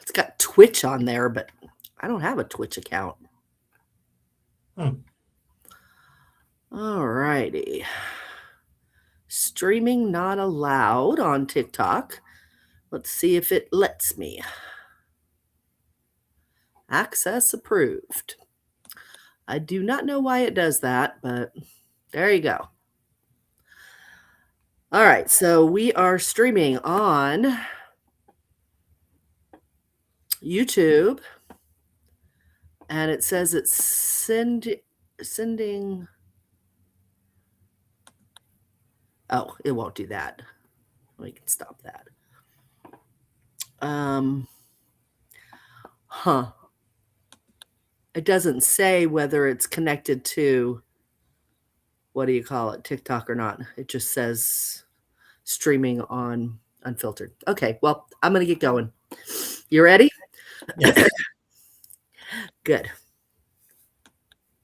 It's got Twitch on there, but I don't have a Twitch account. Hmm. All righty. Streaming not allowed on TikTok. Let's see if it lets me. Access approved. I do not know why it does that, but there you go. All right, so we are streaming on YouTube, and it says it's sending. Oh, it won't do that. We can stop that. Huh. It doesn't say whether it's connected to, what do you call it, TikTok or not. It just says streaming on Unfiltered. Okay, well, I'm going to get going. You ready? Yes. Good.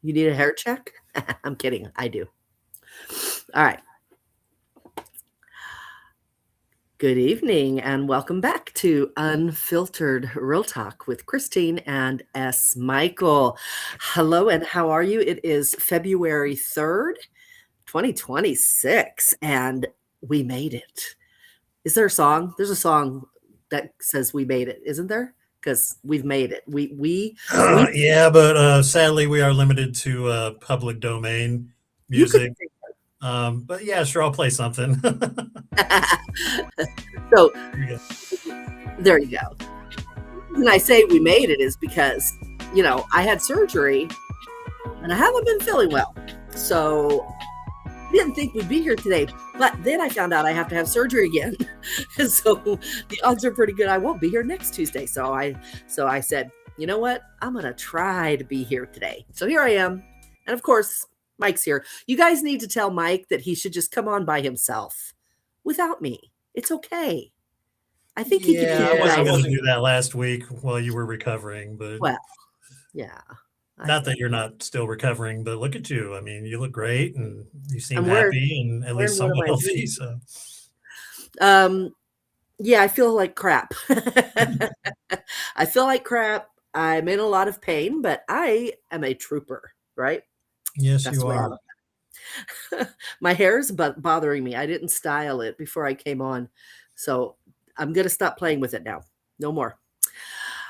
You need a hair check? I'm kidding. I do. All right. Good evening and welcome back to Unfiltered Real Talk with Christine and S. Michael. Hello, and how are you? It is February 3rd, 2026, and we made it. Is there a song? There's a song that says we made it, isn't there? Because we've made it. Yeah, but sadly we are limited to public domain You could music. But yeah, sure, I'll play something. So Here we go. there you go. And I say we made it is because, I had surgery and I haven't been feeling well. So I didn't think we'd be here today. But then I found out I have to have surgery again. So the odds are pretty good I won't be here next Tuesday. So I said, you know what? I'm going to try to be here today. So here I am. And of course, Mike's here. You guys need to tell Mike that he should just come on by himself without me. It's okay. I think he can Yeah, keep I wasn't you going guys. to do that last week while you were recovering, but Well, yeah. not that you're not still recovering, but look at you. I mean, you look great and you seem I'm wearing happy and at least one of somewhat my healthy. jeans. So Yeah, I feel like crap. I feel like crap. I'm in a lot of pain, but I am a trooper, right? yes, That's you the way I are. look at it. My hair is bothering me. I didn't style it before I came on. So I'm going to stop playing with it now. No more.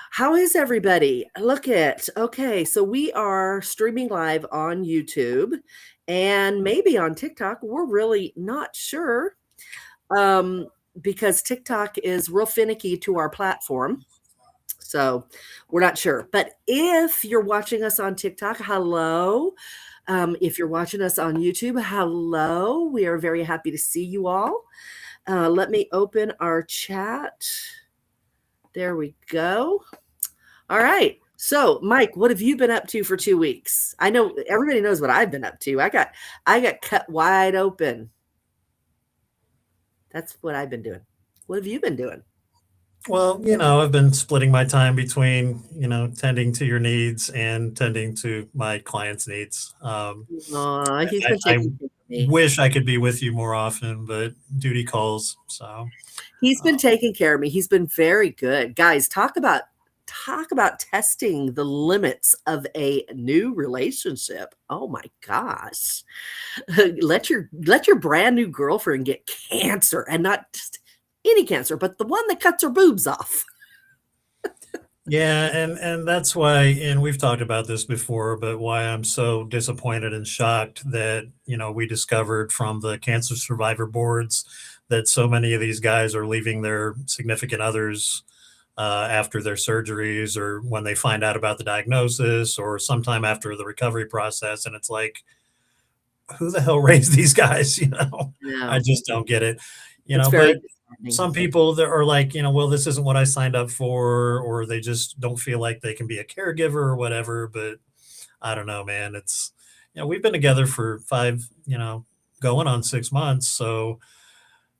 How is everybody? Okay, so we are streaming live on YouTube and maybe on TikTok. We're really not sure because TikTok is real finicky to our platform. So we're not sure. But if you're watching us on TikTok, hello. If you're watching us on YouTube, hello. We are very happy to see you all. Let me open our chat. There we go. All right. So, Mike, what have you been up to for 2 weeks? I know everybody knows what I've been up to. I got cut wide open. That's what I've been doing. What have you been doing? Well, I've been splitting my time between, tending to your needs and tending to my clients' needs. He's been I taking care of me. wish I could be with you more often, but duty calls. So He's been taking care of me. He's been very good. Guys, talk about testing the limits of a new relationship. Oh my gosh. Let your brand new girlfriend get cancer, and not just any cancer, but the one that cuts her boobs off. yeah, and that's why, and we've talked about this before, but why I'm so disappointed and shocked that, we discovered from the cancer survivor boards that so many of these guys are leaving their significant others after their surgeries, or when they find out about the diagnosis, or sometime after the recovery process. And it's like, who the hell raised these guys? I No, just don't get it. it's very But disheartening. some people that are like, well, this isn't what I signed up for, or they just don't feel like they can be a caregiver or whatever. But I don't know, man. It's, we've been together for 5, going on 6 months. So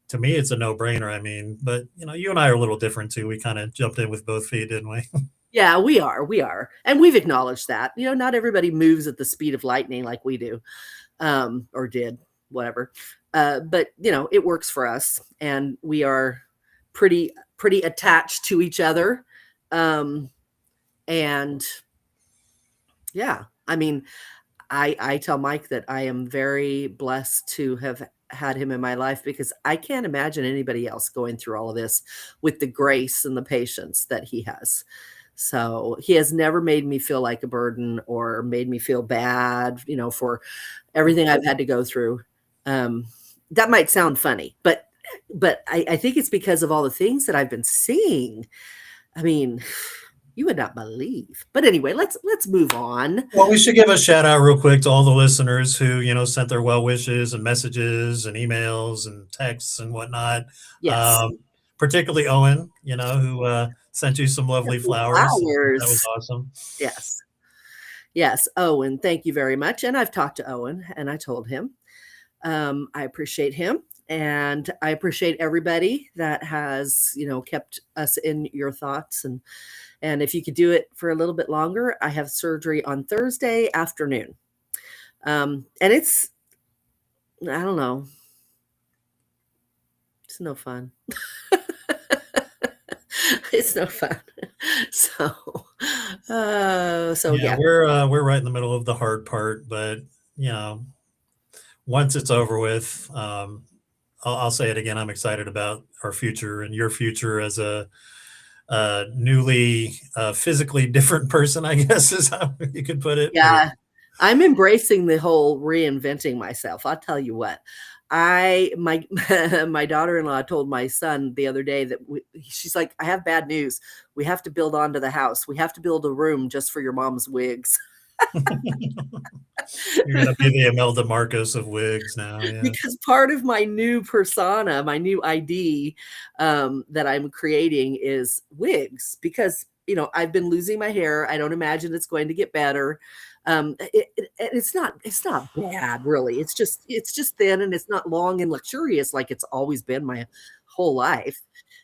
to me, it's a no brainer. I mean, but you and I are a little different too. We kind of jumped in with both feet, didn't we? Yeah, we are. And we've acknowledged that. Not everybody moves at the speed of lightning like we do. Or did, whatever. But it works for us, and we are pretty attached to each other. And yeah, I mean, I tell Mike that I am very blessed to have had him in my life, because I can't imagine anybody else going through all of this with the grace and the patience that he has. So he has never made me feel like a burden or made me feel bad, for everything I've had to go through. That might sound funny, but I think it's because of all the things that I've been seeing. I mean, you would not believe. But anyway, let's move on. Well, we should give a shout out real quick to all the listeners who, sent their well wishes and messages and emails and texts and whatnot. Yes. Particularly Owen, who sent you some lovely flowers. That was awesome. Yes. Yes. Owen, thank you very much. And I've talked to Owen and I told him I appreciate him. And I appreciate everybody that has, kept us in your thoughts. And if you could do it for a little bit longer, I have surgery on Thursday afternoon. And it's, I don't know, it's no fun. It's no fun. So yeah. We're right in the middle of the hard part, but once it's over with, I'll say it again. I'm excited about our future and your future as a newly physically different person, I guess is how you could put it. Yeah. I'm embracing the whole reinventing myself. I'll tell you what, my daughter-in-law told my son the other day that she's like, I have bad news. We have to build onto the house. We have to build a room just for your mom's wigs. You're going to be the Imelda Marcos of wigs now. Yeah. Because part of my new persona, my new ID that I'm creating is wigs, because, I've been losing my hair. I don't imagine it's going to get better. It's not bad, really. It's just thin, and it's not long and luxurious like it's always been my whole life.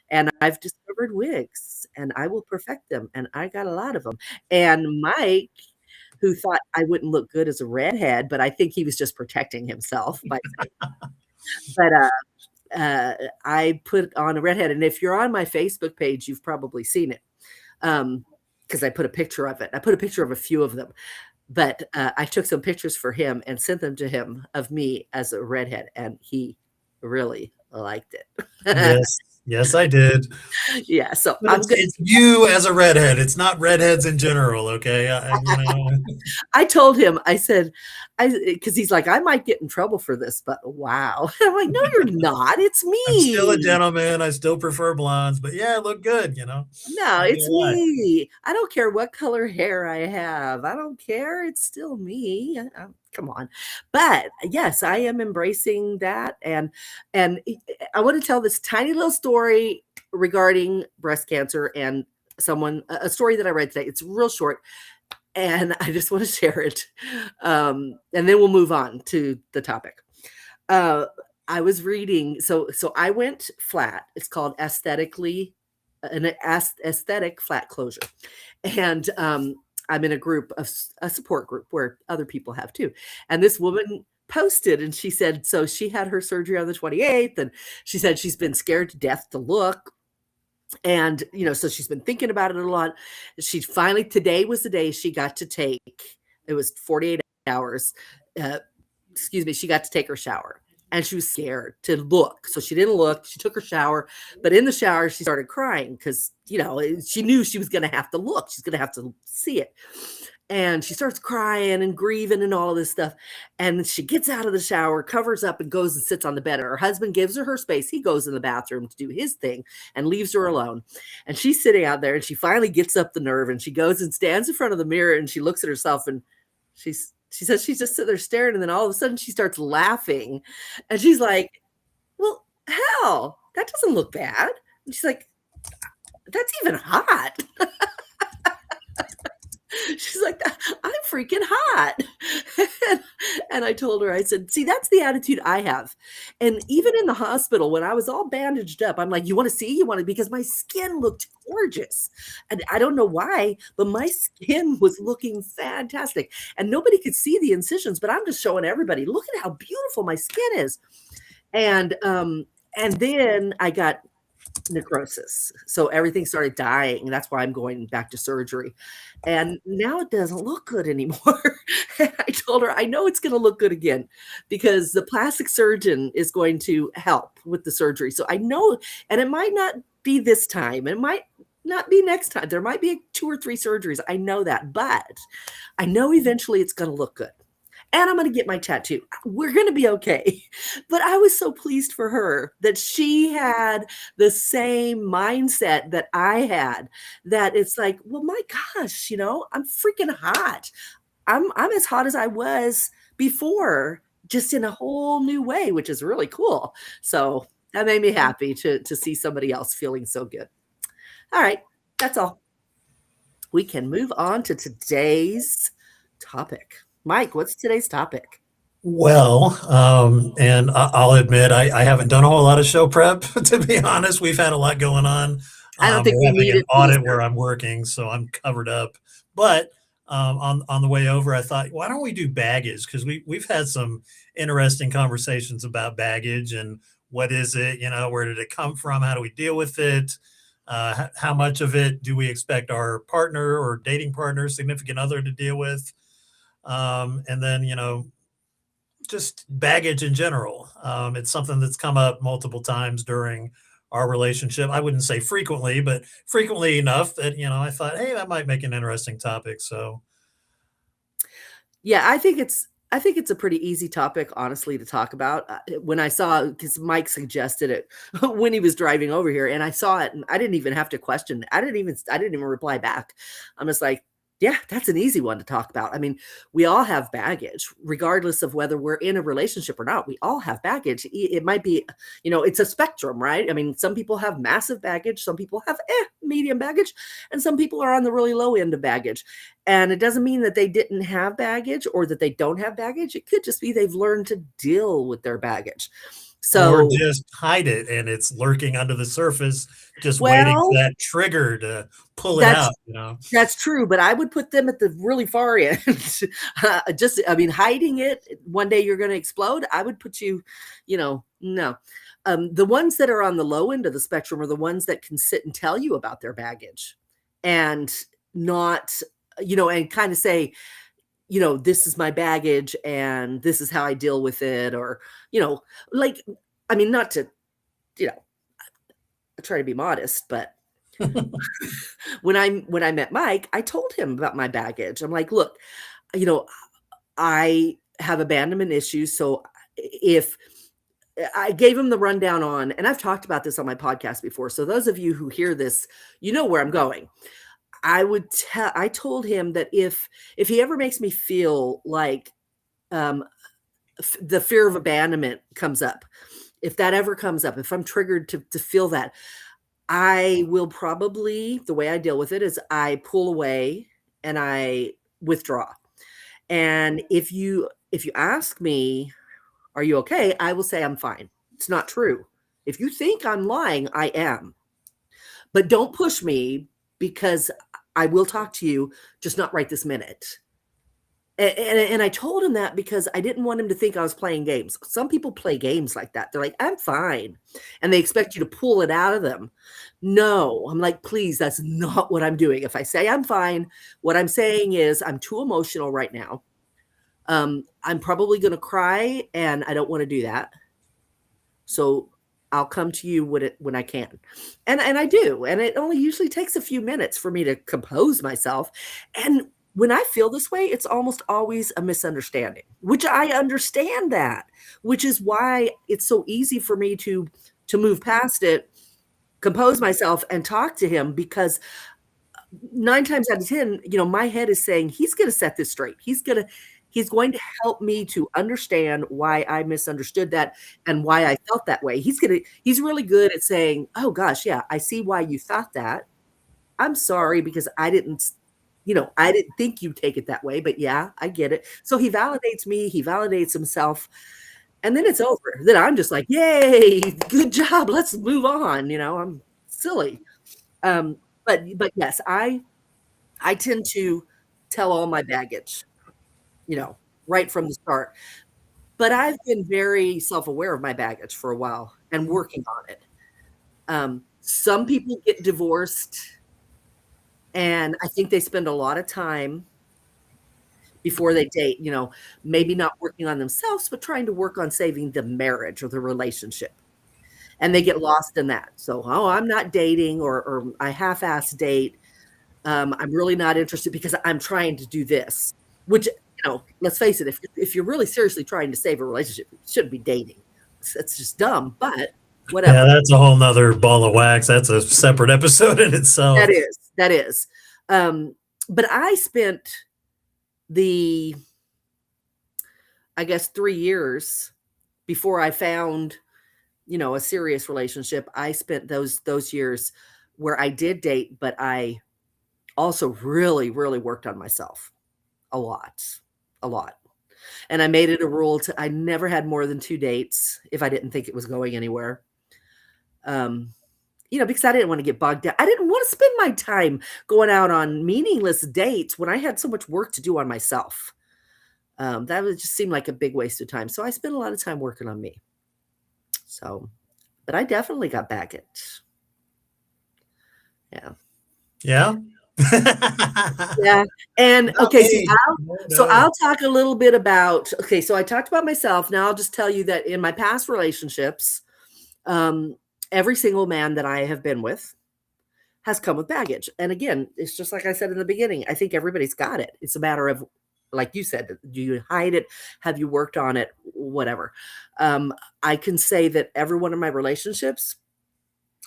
And I've discovered wigs, and I will perfect them. And I got a lot of them. And Mike, who thought I wouldn't look good as a redhead, but I think he was just protecting himself by but I put on a redhead. And if you're on my Facebook page, you've probably seen it. Because I put a picture of it. I put a picture of a few of them. But I took some pictures for him and sent them to him of me as a redhead, and he really liked it. Yes, I did. Yeah, so it's you as a redhead. It's not redheads in general, okay? I told him, I said, because he's like, I might get in trouble for this, but wow. I'm like, no, you're not. It's me. I'm still a gentleman. I still prefer blondes, but yeah, I look good, No, it's me. I don't care what color hair I have. I don't care. It's still me. Come on. But yes, I am embracing that. And I want to tell this tiny little story regarding breast cancer and a story that I read today. It's real short, and I just want to share it. And then we'll move on to the topic. I was reading, so I went flat. It's called aesthetic flat closure. And I'm in a support group where other people have too. And this woman posted, and she said, so she had her surgery on the 28th, and she said she's been scared to death to look. And, so she's been thinking about it a lot. She finally, today was the day she got to take, it was 48 hours. She got to take her shower. And she was scared to look. So she didn't look. She took her shower. But in the shower, she started crying because, she knew she was going to have to look. She's going to have to see it. And she starts crying and grieving and all of this stuff. And she gets out of the shower, covers up, and goes and sits on the bed. Her husband gives her space. He goes in the bathroom to do his thing and leaves her alone. And she's sitting out there, and she finally gets up the nerve, and she goes and stands in front of the mirror, and she looks at herself, and she says she's just sitting there staring, and then all of a sudden she starts laughing. And she's like, well, hell, that doesn't look bad. And she's like, that's even hot. She's like, I'm freaking hot. And I told her, I said, see, that's the attitude I have. And even in the hospital, when I was all bandaged up, I'm like, you want to see? Because my skin looked gorgeous. And I don't know why, but my skin was looking fantastic. And nobody could see the incisions, but I'm just showing everybody, look at how beautiful my skin is. And then I got necrosis. So everything started dying. That's why I'm going back to surgery. And now it doesn't look good anymore. I told her, I know it's going to look good again because the plastic surgeon is going to help with the surgery. So I know, and it might not be this time. It might not be next time. There might be 2 or 3 surgeries. I know that, but I know eventually it's going to look good. And I'm going to get my tattoo. We're going to be okay. But I was so pleased for her that she had the same mindset that I had, that it's like, well, my gosh, I'm freaking hot. I'm as hot as I was before, just in a whole new way, which is really cool. So that made me happy to see somebody else feeling so good. All right, that's all. We can move on to today's topic. Mike, what's today's topic? Well, and I'll admit I haven't done a whole lot of show prep, to be honest. We've had a lot going on. I don't think We're we having need an it audit either. where I'm working, so I'm covered up. But on the way over, I thought, why don't we do baggage? Because we've had some interesting conversations about baggage and what is it? Where did it come from? How do we deal with it? How much of it do we expect our partner or dating partner, significant other to deal with? And then, just baggage in general. It's something that's come up multiple times during our relationship. I wouldn't say frequently, but frequently enough that, I thought, hey, that might make an interesting topic. So, Yeah, I think it's a pretty easy topic, honestly, to talk about. When I saw, because Mike suggested it when he was driving over here, and I saw it, and I didn't even have to question. I didn't even reply back. I'm just like, yeah, that's an easy one to talk about. I mean, we all have baggage, regardless of whether we're in a relationship or not. We all have baggage. It might be, it's a spectrum, right? I mean, some people have massive baggage, some people have medium baggage, and some people are on the really low end of baggage. And it doesn't mean that they didn't have baggage or that they don't have baggage. It could just be they've learned to deal with their baggage. or So, just hide it and it's lurking under the surface, just waiting for well, that trigger to pull it that's out. that's true, but I would put them at the really far end. I mean, hiding it, one day you're going to explode. I would put you, no. The ones that are on the low end of the spectrum are the ones that can sit and tell you about their baggage and not, and kind of say, this is my baggage and this is how I deal with it. Or, like, I mean, not to, you know, I try to be modest, but when I met Mike, I told him about my baggage. I'm like, look, you know, I have abandonment issues. So if I gave him the rundown on, and I've talked about this on my podcast before. So those of you who hear this, you know where I'm going. I told him that if he ever makes me feel like um, the fear of abandonment comes up, if that ever comes up, if I'm triggered to feel that, I will probably, the way I deal with it is I pull away and I withdraw. And if you ask me, are you okay? I will say I'm fine. It's not true. If you think I'm lying, I am. But don't push me, because I will talk to you, just not right this minute. And I told him that because I didn't want him to think I was playing games. Some people play games like that. They're like, I'm fine. And they expect you to pull it out of them. No, I'm like, please, that's not what I'm doing. If I say I'm fine, what I'm saying is I'm too emotional right now. I'm probably going to cry, and I don't want to do that. So I'll come to you when I can. And I do. And it only usually takes a few minutes for me to compose myself. And when I feel this way, it's almost always a misunderstanding, which I understand that, which is why it's so easy for me to move past it, compose myself and talk to him, because 9 times out of 10, my head is saying he's going to set this straight. He's going to help me to understand why I misunderstood that and why I felt that way. He's really good at saying, "Oh gosh, yeah, I see why you thought that. I'm sorry because I didn't think you take it that way, but yeah, I get it." So he validates me, he validates himself, and then it's over. Then I'm just like, "Yay, good job. Let's move on." I'm silly. Um, but yes, I tend to tell all my baggage, you know, right from the start. But I've been very self-aware of my baggage for a while and working on it. Some people get divorced, and I think they spend a lot of time before they date, maybe not working on themselves, but trying to work on saving the marriage or the relationship. And they get lost in that. So, oh, I'm not dating, or I half-ass date. I'm really not interested because I'm trying to do this, which, let's face it, if you're really seriously trying to save a relationship, you shouldn't be dating. It's just dumb, but Yeah, whatever. that's a whole nother ball of wax. That's a separate episode in itself. That is. But I spent the, I guess, 3 years before I found, a serious relationship. I spent those years where I did date, but I also really, really worked on myself a lot, a lot. And I made it a rule I never had more than 2 dates if I didn't think it was going anywhere. Because I didn't want to get bogged down. I didn't want to spend my time going out on meaningless dates when I had so much work to do on myself. That would just seem like a big waste of time. So I spent a lot of time working on me. So, but I definitely got baggage. Yeah. Yeah. Yeah. And okay, so I'll No. talk a little bit about, okay, so I talked about myself. Now I'll just tell you that in my past relationships, every single man that I have been with has come with baggage. And again, it's just like I said in the beginning, I think everybody's got it. It's a matter of, like you said, do you hide it? Have you worked on it? Whatever. I can say that every one of my relationships,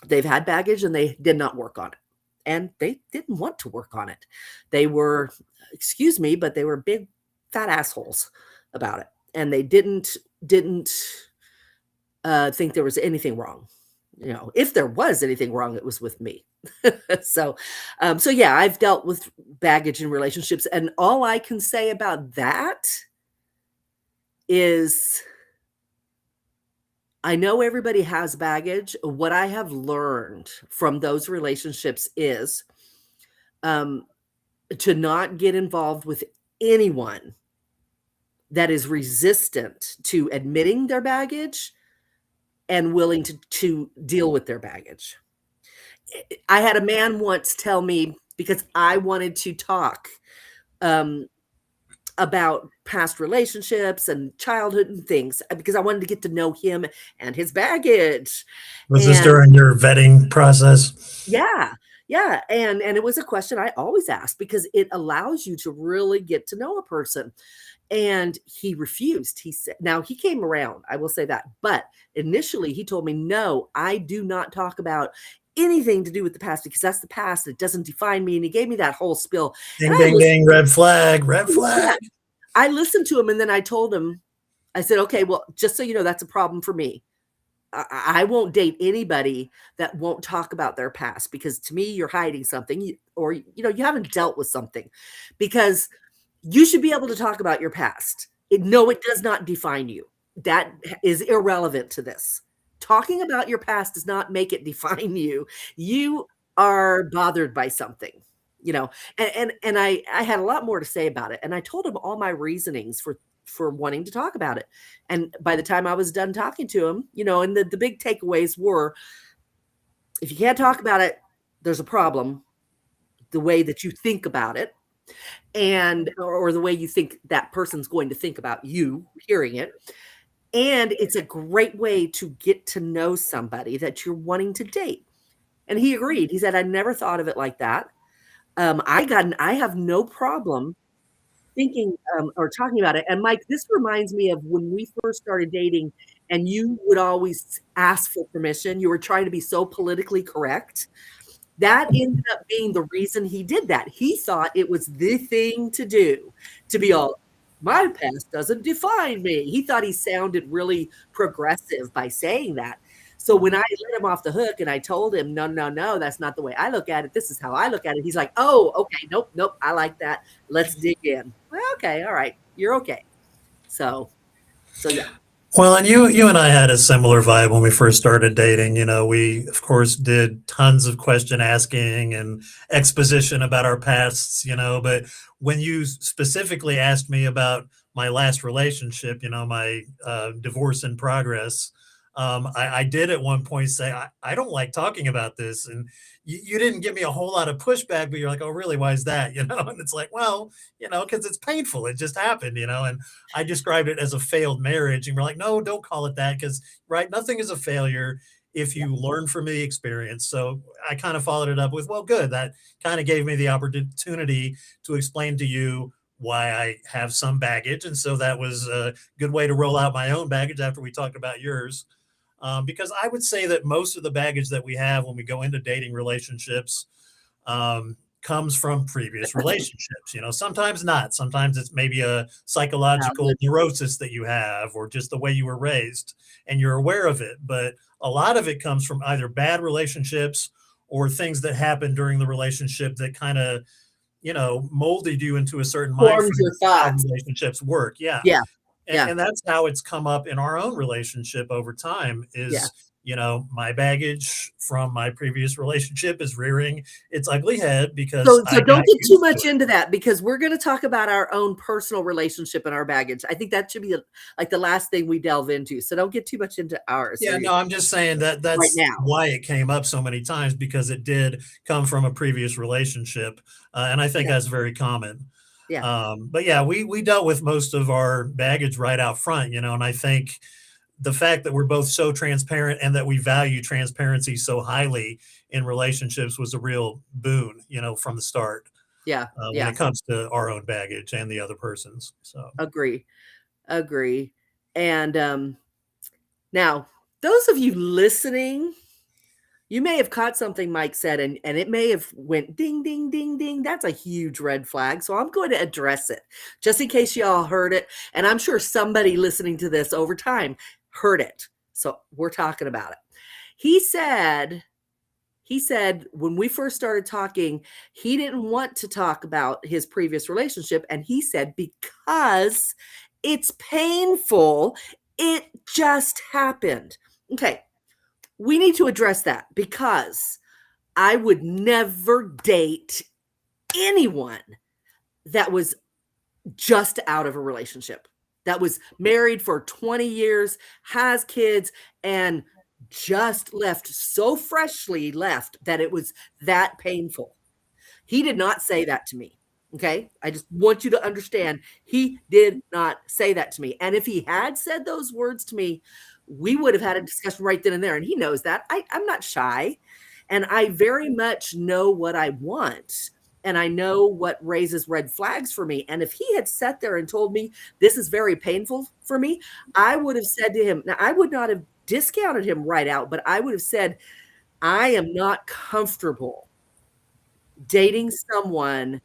they've had baggage and they did not work on it. And they didn't want to work on it. They were, excuse me, but they were big fat assholes about it. And they didn't think there was anything wrong. If there was anything wrong, it was with me. So yeah, I've dealt with baggage in relationships, and all I can say about that is I know everybody has baggage. What I have learned from those relationships is to not get involved with anyone that is resistant to admitting their baggage and willing to deal with their baggage. I had a man once tell me, because I wanted to talk about past relationships and childhood and things, because I wanted to get to know him and his baggage. Was this during your vetting process? Yeah. Yeah. And it was a question I always ask because it allows you to really get to know a person. And he refused. He said, now he came around, I will say that. But initially he told me, no, I do not talk about anything to do with the past because that's the past. It doesn't define me. And he gave me that whole spiel. Ding, ding, ding, red flag, red flag. Yeah. I listened to him and then I told him, I said, okay, well, just so you know, that's a problem for me. I won't date anybody that won't talk about their past because to me, you're hiding something or, you haven't dealt with something because you should be able to talk about your past. No, it does not define you. That is irrelevant to this. Talking about your past does not make it define you. You are bothered by something, and I had a lot more to say about it. And I told him all my reasonings for wanting to talk about it. And by the time I was done talking to him, and the big takeaways were, if you can't talk about it, there's a problem. The way that you think about it, or the way you think that person's going to think about you hearing it. And it's a great way to get to know somebody that you're wanting to date. And he agreed. He said, I never thought of it like that. I have no problem thinking or talking about it. And Mike, this reminds me of when we first started dating and you would always ask for permission. You were trying to be so politically correct. That ended up being the reason he did that. He thought it was the thing to do, to be all, my past doesn't define me. He thought he sounded really progressive by saying that. So when I let him off the hook and I told him, no, that's not the way I look at it. This is how I look at it. He's like, oh, okay, nope, I like that. Let's dig in. Well, okay, all right, you're okay. So yeah. Well, and you and I had a similar vibe when we first started dating. We of course did tons of question asking and exposition about our pasts, but when you specifically asked me about my last relationship, my divorce in progress, I did at one point say, I don't like talking about this. And you didn't give me a whole lot of pushback, but you're like, oh, really? Why is that? And it's like, well, because it's painful. It just happened, and I described it as a failed marriage. And we're like, no, don't call it that. Because, right, nothing is a failure if Yeah. you learn from the experience. So I kind of followed it up with, well, good. That kind of gave me the opportunity to explain to you why I have some baggage. And so that was a good way to roll out my own baggage after we talked about yours. Because I would say that most of the baggage that we have when we go into dating relationships comes from previous relationships. Sometimes not. Sometimes it's maybe a psychological neurosis that you have, or just the way you were raised and you're aware of it. But a lot of it comes from either bad relationships or things that happened during the relationship that kind of, molded you into a certain mind Forms frame your of how thoughts. relationships work. Yeah. Yeah. And that's how it's come up in our own relationship over time Yeah. is, my baggage from my previous relationship is rearing its ugly head because So I don't got get too used much to it. into that, because we're going to talk about our own personal relationship and our baggage. I think that should be like the last thing we delve into. So don't get too much into ours Yeah, no, I'm just saying that right that's now. why it came up so many times, because it did come from a previous relationship. And I think that's very common. Yeah. But yeah, we dealt with most of our baggage right out front, and I think the fact that we're both so transparent and that we value transparency so highly in relationships was a real boon, from the start, Yeah. when Yeah. it comes to our own baggage and the other person's. So, Agree. Agree. And now, those of you listening, you may have caught something Mike said, and it may have went ding, ding, ding, ding. That's a huge red flag. So I'm going to address it just in case y'all heard it. And I'm sure somebody listening to this over time heard it. So we're talking about it. He said when we first started talking, he didn't want to talk about his previous relationship. And he said, because it's painful, it just happened. Okay. We need to address that, because I would never date anyone that was just out of a relationship, that was married for 20 years, has kids, and just left, so freshly left that it was that painful. He did not say that to me. Okay. I just want you to understand, he did not say that to me. And if he had said those words to me, we would have had a discussion right then and there. And he knows that. I'm not shy. And I very much know what I want. And I know what raises red flags for me. And if he had sat there and told me this is very painful for me, I would have said to him, now I would not have discounted him right out, but I would have said, I am not comfortable dating someone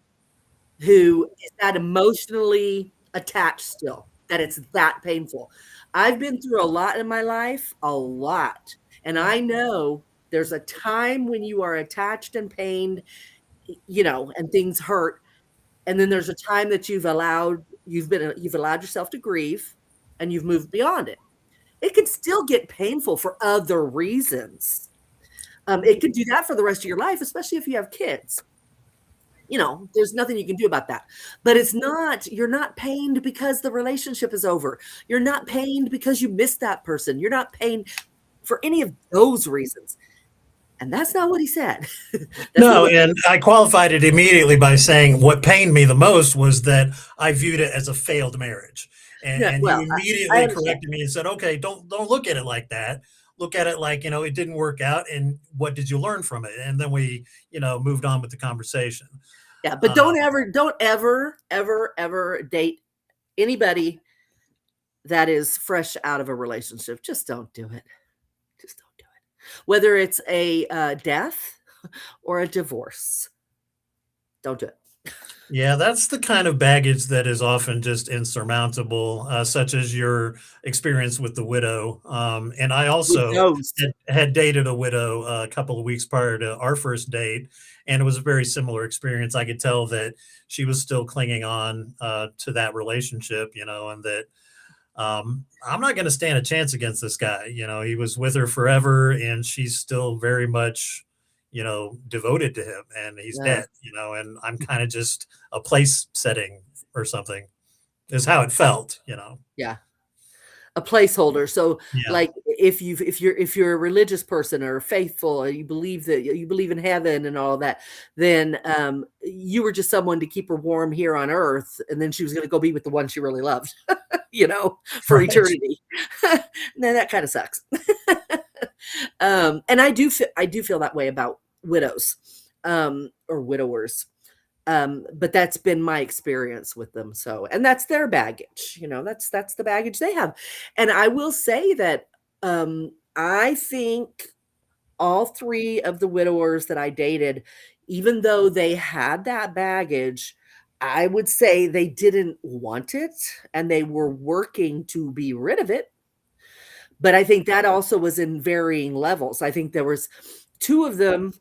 who is that emotionally attached still, that it's that painful. I've been through a lot in my life, a lot. And I know there's a time when you are attached and pained, and things hurt. And then there's a time that you've allowed yourself to grieve, and you've moved beyond it. It can still get painful for other reasons. It can do that for the rest of your life, especially if you have kids. There's nothing you can do about that. But you're not pained because the relationship is over. You're not pained because you missed that person. You're not pained for any of those reasons. And that's not what he said. no, and I qualified it immediately by saying what pained me the most was that I viewed it as a failed marriage. And you Well, I immediately understand. corrected me and said, okay, don't look at it like that. Look at it like, it didn't work out, and what did you learn from it? And then we, moved on with the conversation. Yeah, but don't ever date anybody that is fresh out of a relationship. Just don't do it. Just don't do it. Whether it's a death or a divorce, don't do it. Yeah, that's the kind of baggage that is often just insurmountable, such as your experience with the widow. And I With also those. had dated a widow a couple of weeks prior to our first date, and it was a very similar experience. I could tell that she was still clinging on to that relationship, and that I'm not going to stand a chance against this guy. He was with her forever, and she's still very much devoted to him, and he's Yeah. dead, and I'm kind of just a place setting or something is how it felt. Yeah. a placeholder. So Yeah. like if you're a religious person or faithful, or you believe in heaven and all that, then you were just someone to keep her warm here on earth, and then she was going to go be with the one she really loved, for Right. eternity. Now that kind of sucks. And I do feel that way about widows, or widowers. But that's been my experience with them. So, and that's their baggage, that's the baggage they have. And I will say that I think all three of the widowers that I dated, even though they had that baggage, I would say they didn't want it and they were working to be rid of it. But I think that also was in varying levels. I think there was two of them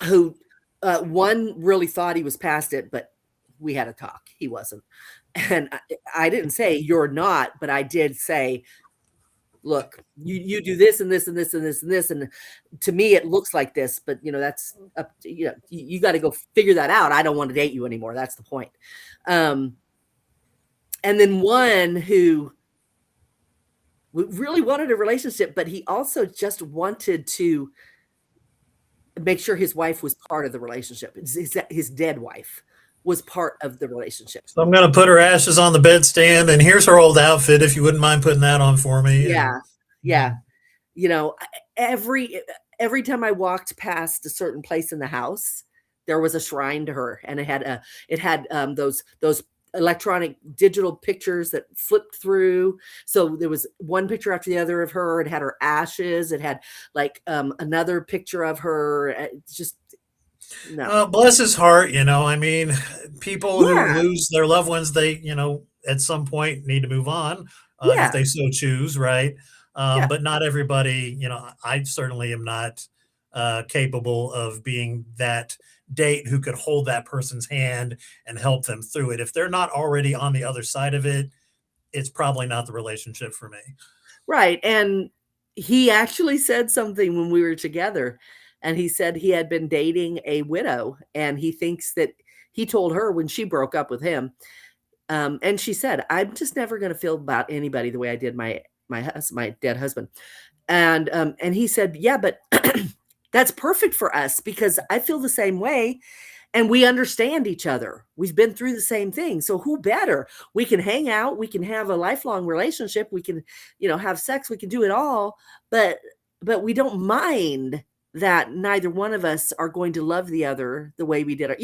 who, one really thought he was past it, but we had a talk. He wasn't. And I didn't say you're not, but I did say, look, you do this and this and this and this and this, and to me it looks like this, but that's up to, you got to go figure that out. I don't want to date you anymore. That's the point. And then one who really wanted a relationship, but he also just wanted to make sure his wife was part of the relationship. His dead wife was part of the relationship. So I'm going to put her ashes on the bedstand, and here's her old outfit. If you wouldn't mind putting that on for me. Yeah. And, Yeah. Every time I walked past a certain place in the house, there was a shrine to her, and it had those electronic digital pictures that flipped through. So there was one picture after the other of her. It had her ashes. It had like another picture of her. It's just no. bless his heart. I mean, people who Yeah. lose their loved ones, they, at some point need to move on, if Yeah. they so choose, right? Yeah. But not everybody, I certainly am not capable of being that date who could hold that person's hand and help them through it. If they're not already on the other side of it, it's probably not the relationship for me. Right. And he actually said something when we were together, and he said he had been dating a widow, and he thinks that he told her when she broke up with him. And she said, I'm just never going to feel about anybody the way I did my dead husband. And he said, yeah, but that's perfect for us because I feel the same way. And we understand each other. We've been through the same thing. So who better? We can hang out. We can have a lifelong relationship. We can, have sex. We can do it all. But we don't mind that neither one of us are going to love the other the way we did it.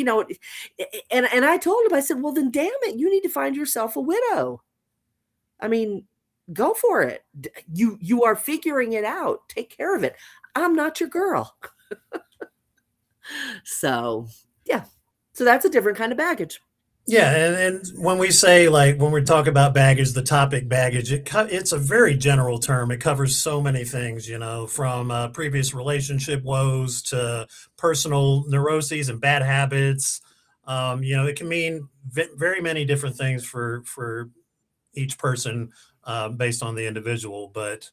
And I told him, I said, well, then damn it, you need to find yourself a widow. I mean, go for it. You are figuring it out. Take care of it. I'm not your girl. So, yeah. So that's a different kind of baggage. Yeah, and when we say, like, when we talk about baggage, the topic baggage, it's a very general term. It covers so many things, from previous relationship woes to personal neuroses and bad habits. It can mean very many different things for each person, based on the individual. But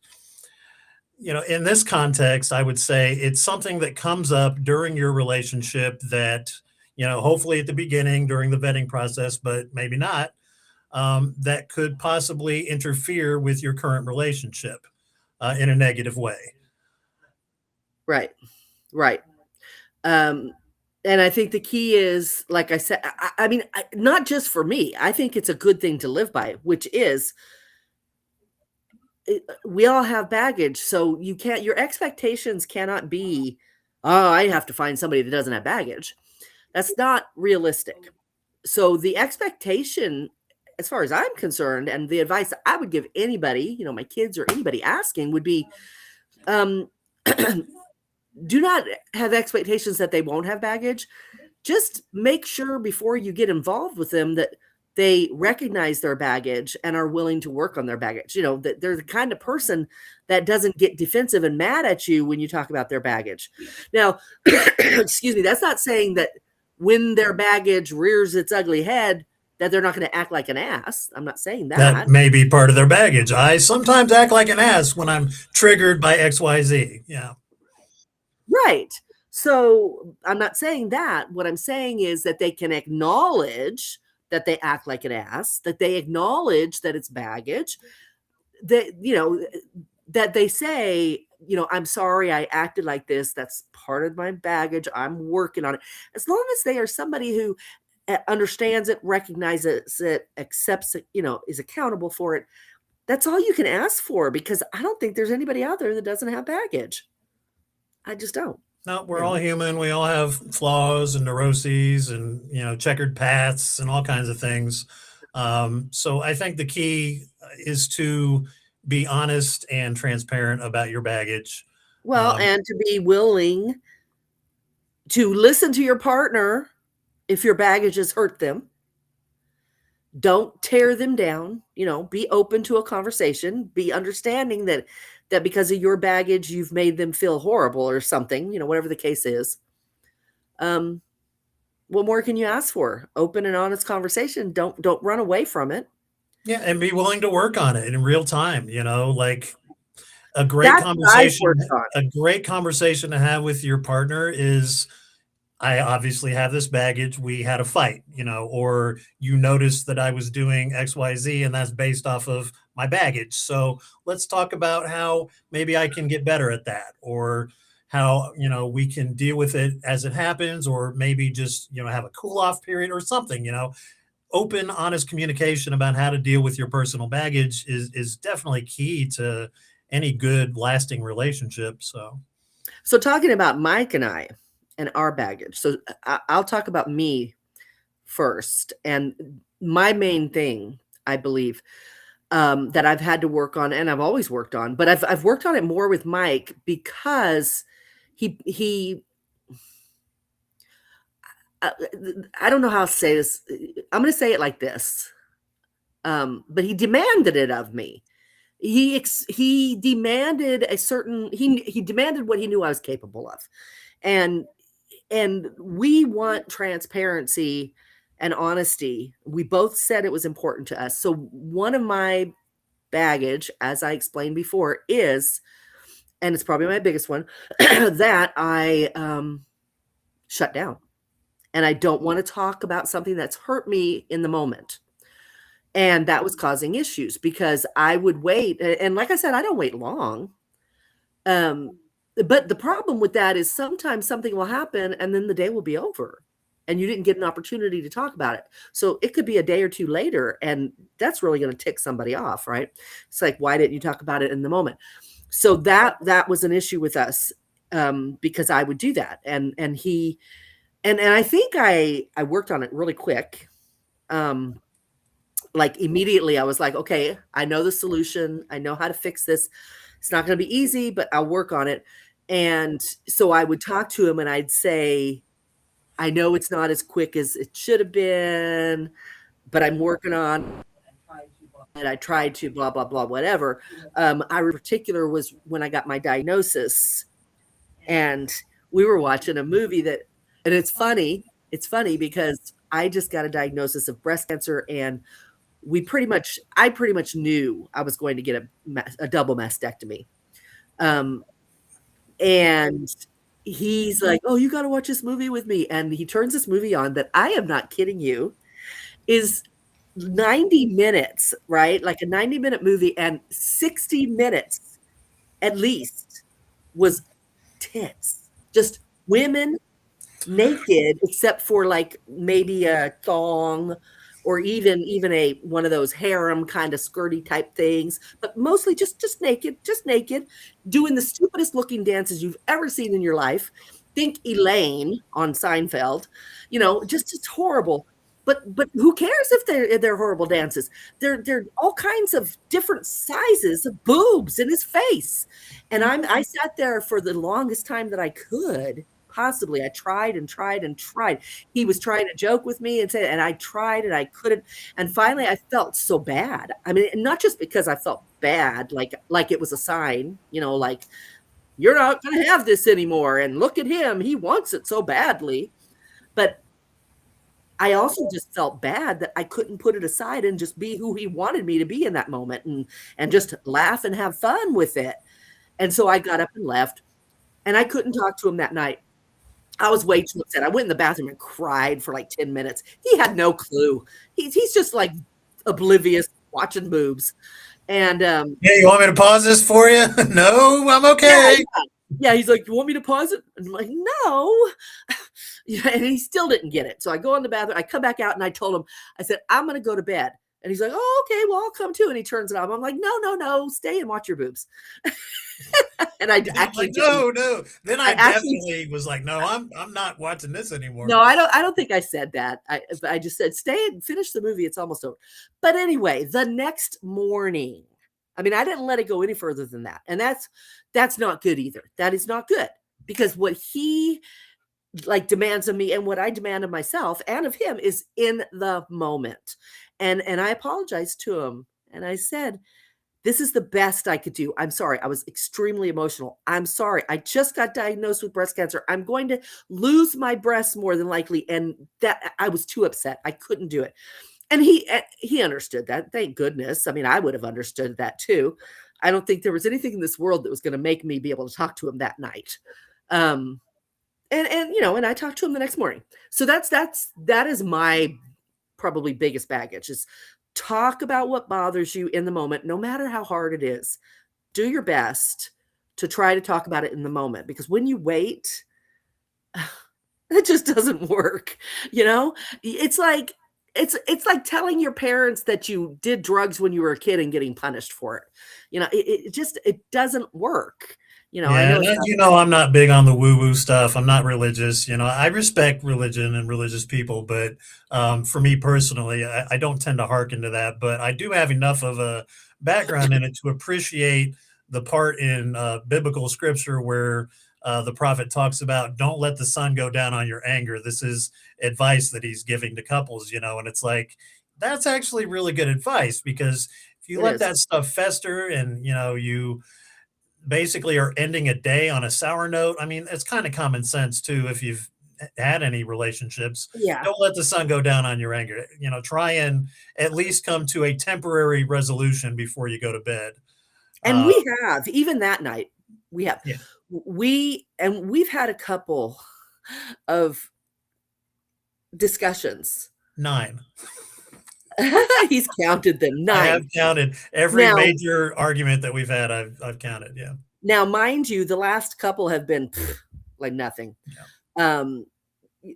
in this context, I would say it's something that comes up during your relationship that, hopefully at the beginning during the vetting process, but maybe not, that could possibly interfere with your current relationship in a negative way. Right. Right. And I think the key is, like I said, I mean, not just for me, I think it's a good thing to live by, which is we all have baggage. So your expectations cannot be, oh, I have to find somebody that doesn't have baggage. That's not realistic. So the expectation, as far as I'm concerned, and the advice I would give anybody, my kids or anybody asking would be, do not have expectations that they won't have baggage. Just make sure before you get involved with them that they recognize their baggage and are willing to work on their baggage. That they're the kind of person that doesn't get defensive and mad at you when you talk about their baggage. Now, excuse me, that's not saying that when their baggage rears its ugly head, that they're not going to act like an ass. I'm not saying that. That may be part of their baggage. I sometimes act like an ass when I'm triggered by XYZ. Yeah. Right. So I'm not saying that. What I'm saying is that they can acknowledge that they act like an ass, that they acknowledge that it's baggage, that, that they say, I'm sorry I acted like this. That's part of my baggage. I'm working on it. As long as they are somebody who understands it, recognizes it, accepts it, is accountable for it. That's all you can ask for, because I don't think there's anybody out there that doesn't have baggage. I just don't. No, we're all human. We all have flaws and neuroses and, checkered paths and all kinds of things. So I think the key is to be honest and transparent about your baggage. Well, and to be willing to listen to your partner if your baggage has hurt them. Don't tear them down, be open to a conversation, be understanding that because of your baggage, you've made them feel horrible or something, whatever the case is. What more can you ask for? Open and honest conversation. Don't run away from it. Yeah, and be willing to work on it in real time, like a great conversation to have with your partner is, I obviously have this baggage. We had a fight, or you noticed that I was doing XYZ and that's based off of my baggage. So let's talk about how maybe I can get better at that, or how, we can deal with it as it happens, or maybe just, have a cool off period or something, open, honest communication about how to deal with your personal baggage is definitely key to any good lasting relationship. So talking about Mike and I and our baggage. So I'll talk about me first. And my main thing, I believe, that I've had to work on, and I've always worked on, but I've worked on it more with Mike because he I don't know how to say this. I'm going to say it like this. But he demanded it of me. He demanded a certain, he demanded what he knew I was capable of. And we want transparency and honesty. We both said it was important to us. So one of my baggage, as I explained before, is, and it's probably my biggest one, that I shut down. And I don't want to talk about something that's hurt me in the moment. And that was causing issues because I would wait. And like I said, I don't wait long. But the problem with that is sometimes something will happen and then the day will be over and you didn't get an opportunity to talk about it. So it could be a day or two later, and that's really going to tick somebody off, right? It's like, why didn't you talk about it in the moment? So that was an issue with us, because I would do that. And I think I worked on it really quick. Like immediately I was like, okay, I know the solution. I know how to fix this. It's not going to be easy, but I'll work on it. And so I would talk to him and I'd say, I know it's not as quick as it should have been, but I'm working on it. I tried to blah, blah, blah, whatever. I in particular was when I got my diagnosis, and we were watching a movie that, and it's funny because I just got a diagnosis of breast cancer, and I pretty much knew I was going to get a double mastectomy. And he's like, oh, you got to watch this movie with me. And he turns this movie on that, I am not kidding you, is 90 minutes, right? Like a 90-minute movie, and 60 minutes at least was tits. Just women naked, except for like maybe a thong or even one of those harem kind of skirty type things, but mostly just naked, doing the stupidest looking dances you've ever seen in your life. Think Elaine on Seinfeld, just horrible. But who cares if they're horrible dances? They're all kinds of different sizes of boobs in his face. And I sat there for the longest time that I could. Possibly. I tried and tried and tried. He was trying to joke with me and I tried and I couldn't. And finally I felt so bad. I mean, not just because I felt bad, like it was a sign, like, you're not going to have this anymore. And look at him. He wants it so badly. But I also just felt bad that I couldn't put it aside and just be who he wanted me to be in that moment and just laugh and have fun with it. And so I got up and left, and I couldn't talk to him that night. I was way too upset. I went in the bathroom and cried for like 10 minutes. He had no clue. He's just like oblivious, watching boobs. And Yeah, you want me to pause this for you? No, I'm okay. yeah, he's like, you want me to pause it? And I'm like, no. Yeah, and he still didn't get it. So I go in the bathroom, I come back out, and I told him, I said, I'm going to go to bed. And he's like, oh, okay, well, I'll come too. And he turns it off. I'm like, no, stay and watch your boobs. And I actually like, no. Then I actually definitely was like, no, I'm not watching this anymore. No, I don't think I said that. I just said stay and finish the movie. It's almost over. But anyway, the next morning, I mean, I didn't let it go any further than that. And that's not good either. That is not good, because what he like demands of me and what I demand of myself and of him is in the moment. And I apologized to him, and I said, this is the best I could do. I'm sorry. I was extremely emotional. I'm sorry. I just got diagnosed with breast cancer. I'm going to lose my breasts more than likely. And that I was too upset. I couldn't do it. And he understood that. Thank goodness. I mean, I would have understood that too. I don't think there was anything in this world that was going to make me be able to talk to him that night. And I talked to him the next morning. So that is my probably biggest baggage, is talk about what bothers you in the moment, no matter how hard it is. Do your best to try to talk about it in the moment, because when you wait, it just doesn't work. It's like telling your parents that you did drugs when you were a kid and getting punished for it. It doesn't work. I know I'm not big on the woo-woo stuff. I'm not religious. I respect religion and religious people, but for me personally, I don't tend to hearken to that. But I do have enough of a background in it to appreciate the part in biblical scripture where the prophet talks about, don't let the sun go down on your anger. This is advice that he's giving to couples, and it's like, that's actually really good advice, because if you let that stuff fester and, you basically are ending a day on a sour note. I mean, it's kind of common sense too. If you've had any relationships, Yeah. don't let the sun go down on your anger. Try and at least come to a temporary resolution before you go to bed. And we have, even that night, we've had a couple of discussions. 9. He's counted them. 9. I have counted every major argument that we've had. I've counted. Yeah. Now, mind you, the last couple have been like nothing. Yeah.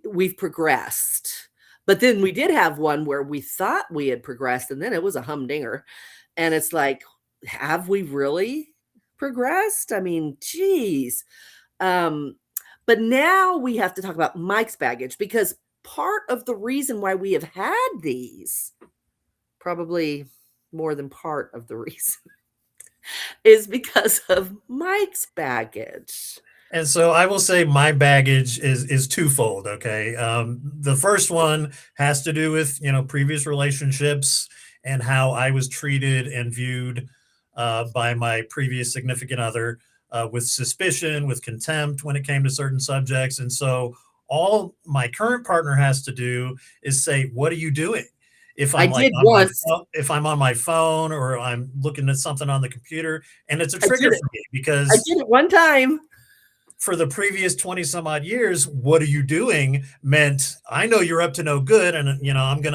We've progressed, but then we did have one where we thought we had progressed, and then it was a humdinger. And it's like, have we really progressed? I mean, geez. But now we have to talk about Mike's baggage, because part of the reason why we have had these, probably more than part of the reason, is because of Mike's baggage. And so I will say my baggage is twofold. Okay. The first one has to do with, previous relationships and how I was treated and viewed by my previous significant other, with suspicion, with contempt when it came to certain subjects. And so all my current partner has to do is say, what are you doing? If I'm if I'm on my phone or I'm looking at something on the computer, and it's a trigger for me, because I did it one time. For the previous 20 some odd years, what are you doing meant, I know you're up to no good, and I'm going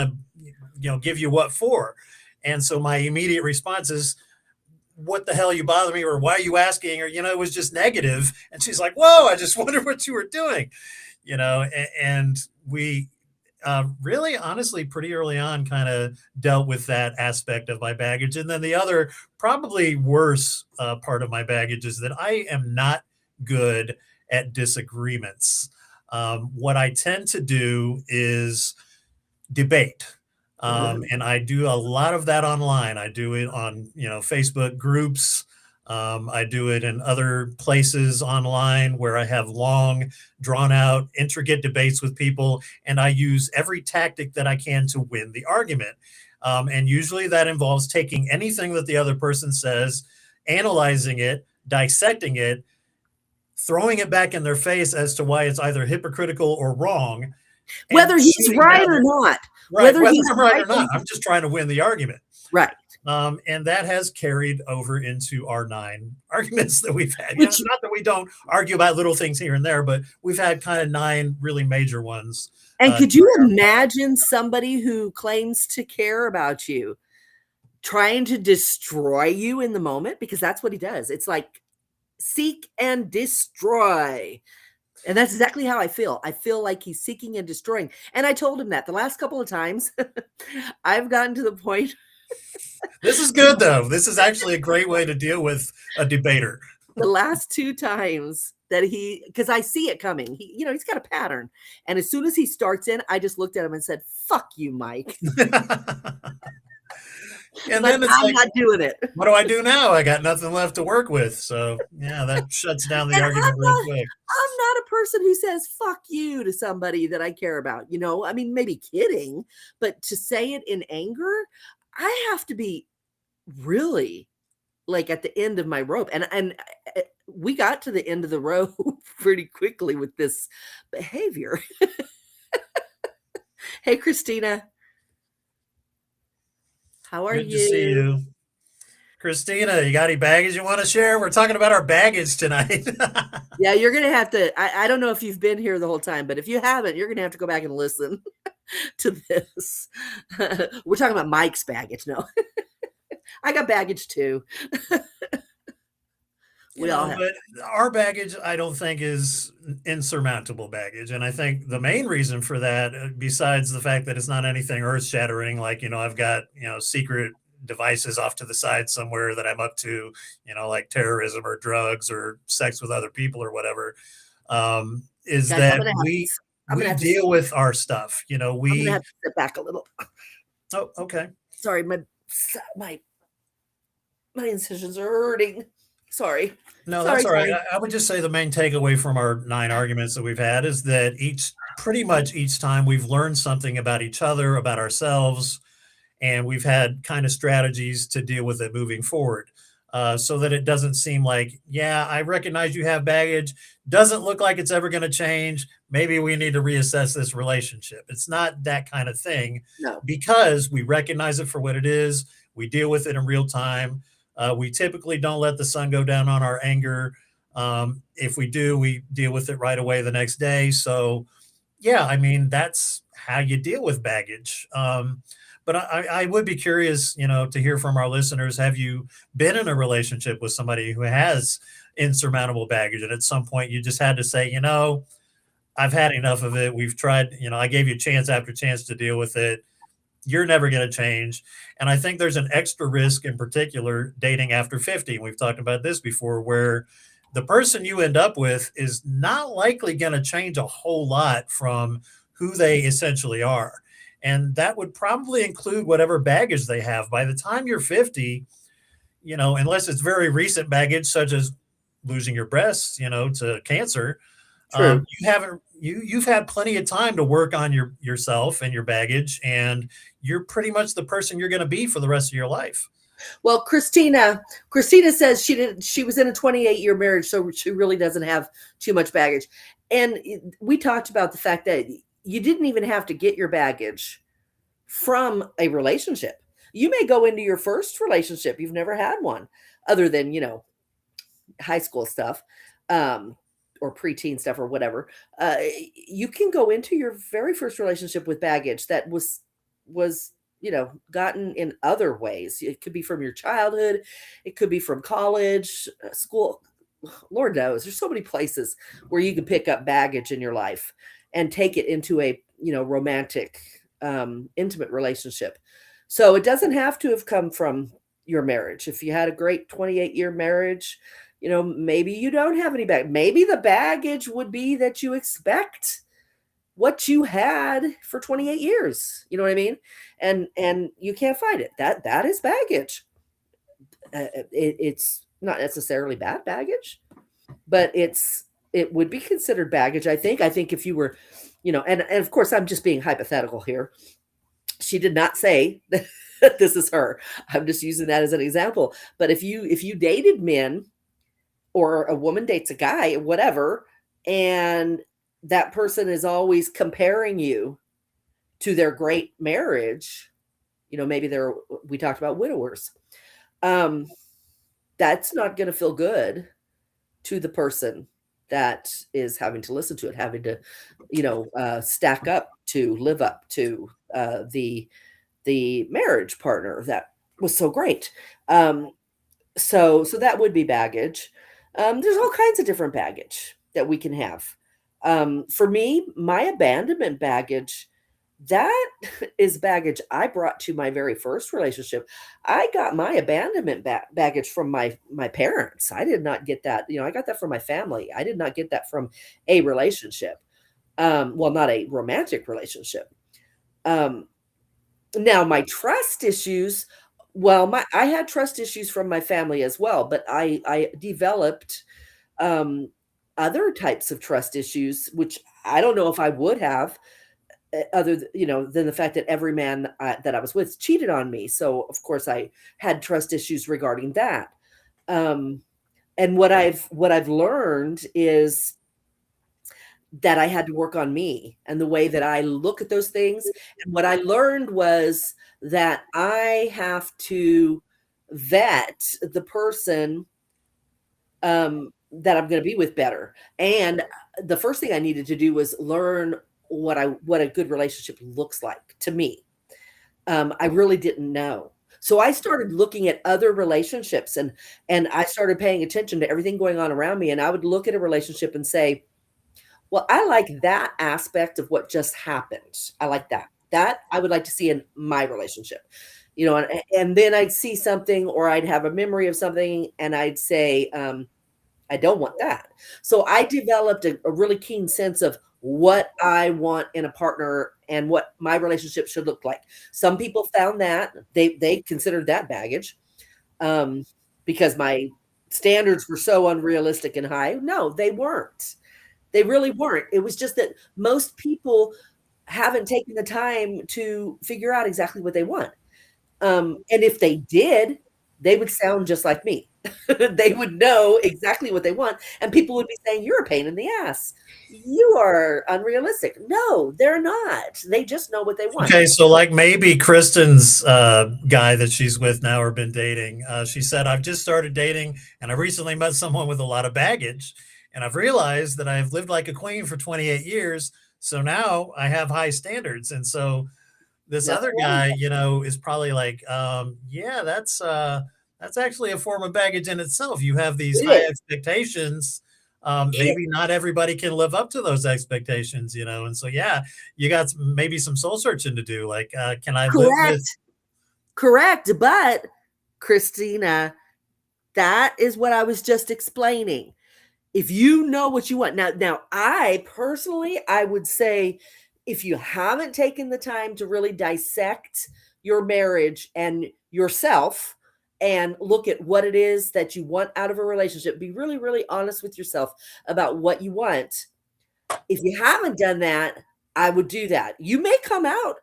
to give you what for. And so my immediate response is, what the hell, you bother me, or why are you asking? Or it was just negative. And she's like, whoa, I just wondered what you were doing. And we really, honestly, pretty early on kind of dealt with that aspect of my baggage. And then the other, probably worse part of my baggage is that I am not good at disagreements. What I tend to do is debate. And I do a lot of that online. I do it on, Facebook groups. I do it in other places online where I have long, drawn out, intricate debates with people, and I use every tactic that I can to win the argument. And usually that involves taking anything that the other person says, analyzing it, dissecting it, throwing it back in their face as to why it's either hypocritical or wrong. Whether he's right or not. Right. Whether he's right or not. I'm just trying to win the argument. Right. And that has carried over into our 9 arguments that we've had. Not that we don't argue about little things here and there, but we've had kind of 9 really major ones. And could you imagine somebody who claims to care about you trying to destroy you in the moment, because that's what he does. It's like seek and destroy. And that's exactly how I feel. I feel like he's seeking and destroying. And I told him that the last couple of times I've gotten to the point. This is good, though. This is actually a great way to deal with a debater. The last two times that because I see it coming, he's got a pattern. And as soon as he starts in, I just looked at him and said, fuck you, Mike. And then it's I'm not doing it. What do I do now? I got nothing left to work with. So yeah, that shuts down the argument real quick. I'm not a person who says fuck you to somebody that I care about. I mean, maybe kidding, but to say it in anger, I have to be really like at the end of my rope. And we got to the end of the rope pretty quickly with this behavior. Hey, Christina. How are you? Good to see you. Christina, you got any baggage you want to share? We're talking about our baggage tonight. Yeah, you're going to have to, I don't know if you've been here the whole time, but if you haven't, you're going to have to go back and listen to this. We're talking about Mike's baggage. No, I got baggage too. But our baggage, I don't think, is insurmountable baggage. And I think the main reason for that, besides the fact that it's not anything earth shattering, like, I've got, secret devices off to the side somewhere that I'm up to, like terrorism or drugs or sex with other people or whatever, is that we deal with our stuff. I'm gonna have to sit back a little. Oh, okay. Sorry, my incisions are hurting. Sorry. No, that's all right. I would just say the main takeaway from our 9 arguments that we've had is that pretty much each time we've learned something about each other, about ourselves, and we've had kind of strategies to deal with it moving forward, so that it doesn't seem like, yeah, I recognize you have baggage. Doesn't look like it's ever going to change. Maybe we need to reassess this relationship. It's not that kind of thing. No. Because we recognize it for what it is. We deal with it in real time. We typically don't let the sun go down on our anger. If we do, we deal with it right away the next day. So, yeah, I mean, that's how you deal with baggage. But I would be curious, to hear from our listeners. Have you been in a relationship with somebody who has insurmountable baggage, and at some point you just had to say, I've had enough of it. We've tried, I gave you chance after chance to deal with it. You're never going to change. And I think there's an extra risk, in particular, dating after 50. We've talked about this before, where the person you end up with is not likely going to change a whole lot from who they essentially are. And that would probably include whatever baggage they have. By the time you're 50, unless it's very recent baggage, such as losing your breasts, to cancer, you've had plenty of time to work on yourself and your baggage, and you're pretty much the person you're going to be for the rest of your life. Well, Christina says she was in a 28-year marriage, so she really doesn't have too much baggage. And we talked about the fact that you didn't even have to get your baggage from a relationship. You may go into your first relationship. You've never had one other than, high school stuff, or preteen stuff or whatever. You can go into your very first relationship with baggage that was gotten in other ways. It could be from your childhood. It could be from college, school. Lord knows, there's so many places where you can pick up baggage in your life and take it into a, romantic, intimate relationship. So it doesn't have to have come from your marriage. If you had a great 28-year marriage, maybe you don't have any baggage. Maybe the baggage would be that you expect what you had for 28 years. You know what I mean? And you can't fight it. That is baggage. It's not necessarily bad baggage, but it would be considered baggage. I think if you were, and of course I'm just being hypothetical here. She did not say that this is her. I'm just using that as an example. But if you dated men, or a woman dates a guy, whatever, and that person is always comparing you to their great marriage, maybe we talked about widowers. That's not going to feel good to the person that is having to listen to it, having to, stack up to live up to the marriage partner that was so great. Um, so that would be baggage. There's all kinds of different baggage that we can have. For me, my abandonment baggage, that is baggage I brought to my very first relationship. I got my abandonment baggage from my parents. I did not get that. I got that from my family. I did not get that from a relationship. Well, not a romantic relationship. Um, Now my trust issues, well, my I had trust issues from my family as well, but I developed, um, other types of trust issues, which I don't know if I would have, other than the fact that every man, that I was with cheated on me, so, of course, I had trust issues regarding that. Um, and what I've learned is that I had to work on me and the way that I look at those things. And what I learned was that I have to vet the person, that I'm gonna be with better. And the first thing I needed to do was learn what a good relationship looks like to me. I really didn't know. So I started looking at other relationships, and I started paying attention to everything going on around me, and I would look at a relationship and say, well, I like that aspect of what just happened. I like that. That I would like to see in my relationship. And then I'd see something or I'd have a memory of something and I'd say, I don't want that. So I developed a really keen sense of what I want in a partner and what my relationship should look like. Some people found that they considered that baggage, um, because my standards were so unrealistic and high. No, they weren't. They really weren't. It was just that most people haven't taken the time to figure out exactly what they want. And if they did, they would sound just like me. They would know exactly what they want, and people would be saying, "You're a pain in the ass. You are unrealistic." No, they're not. They just know what they want. Okay, so like maybe Kristen's guy that she's with now or been dating, she said, I've just started dating and I recently met someone with a lot of baggage. And I've realized that I've lived like a queen for 28 years. So now I have high standards. And so this Nothing other wrong with guy, that. is probably like, yeah, that's actually a form of baggage in itself. You have these It high is. expectations. It Maybe not everybody can live up to those expectations, and so yeah, you got maybe some soul searching to do. Like, can I live with? correct. Correct. But Christina, that is what I was just explaining. If you know what you want. Now I personally, I would say if you haven't taken the time to really dissect your marriage and yourself and look at what it is that you want out of a relationship, be really, really honest with yourself about what you want. If you haven't done that, I would do that. You may come out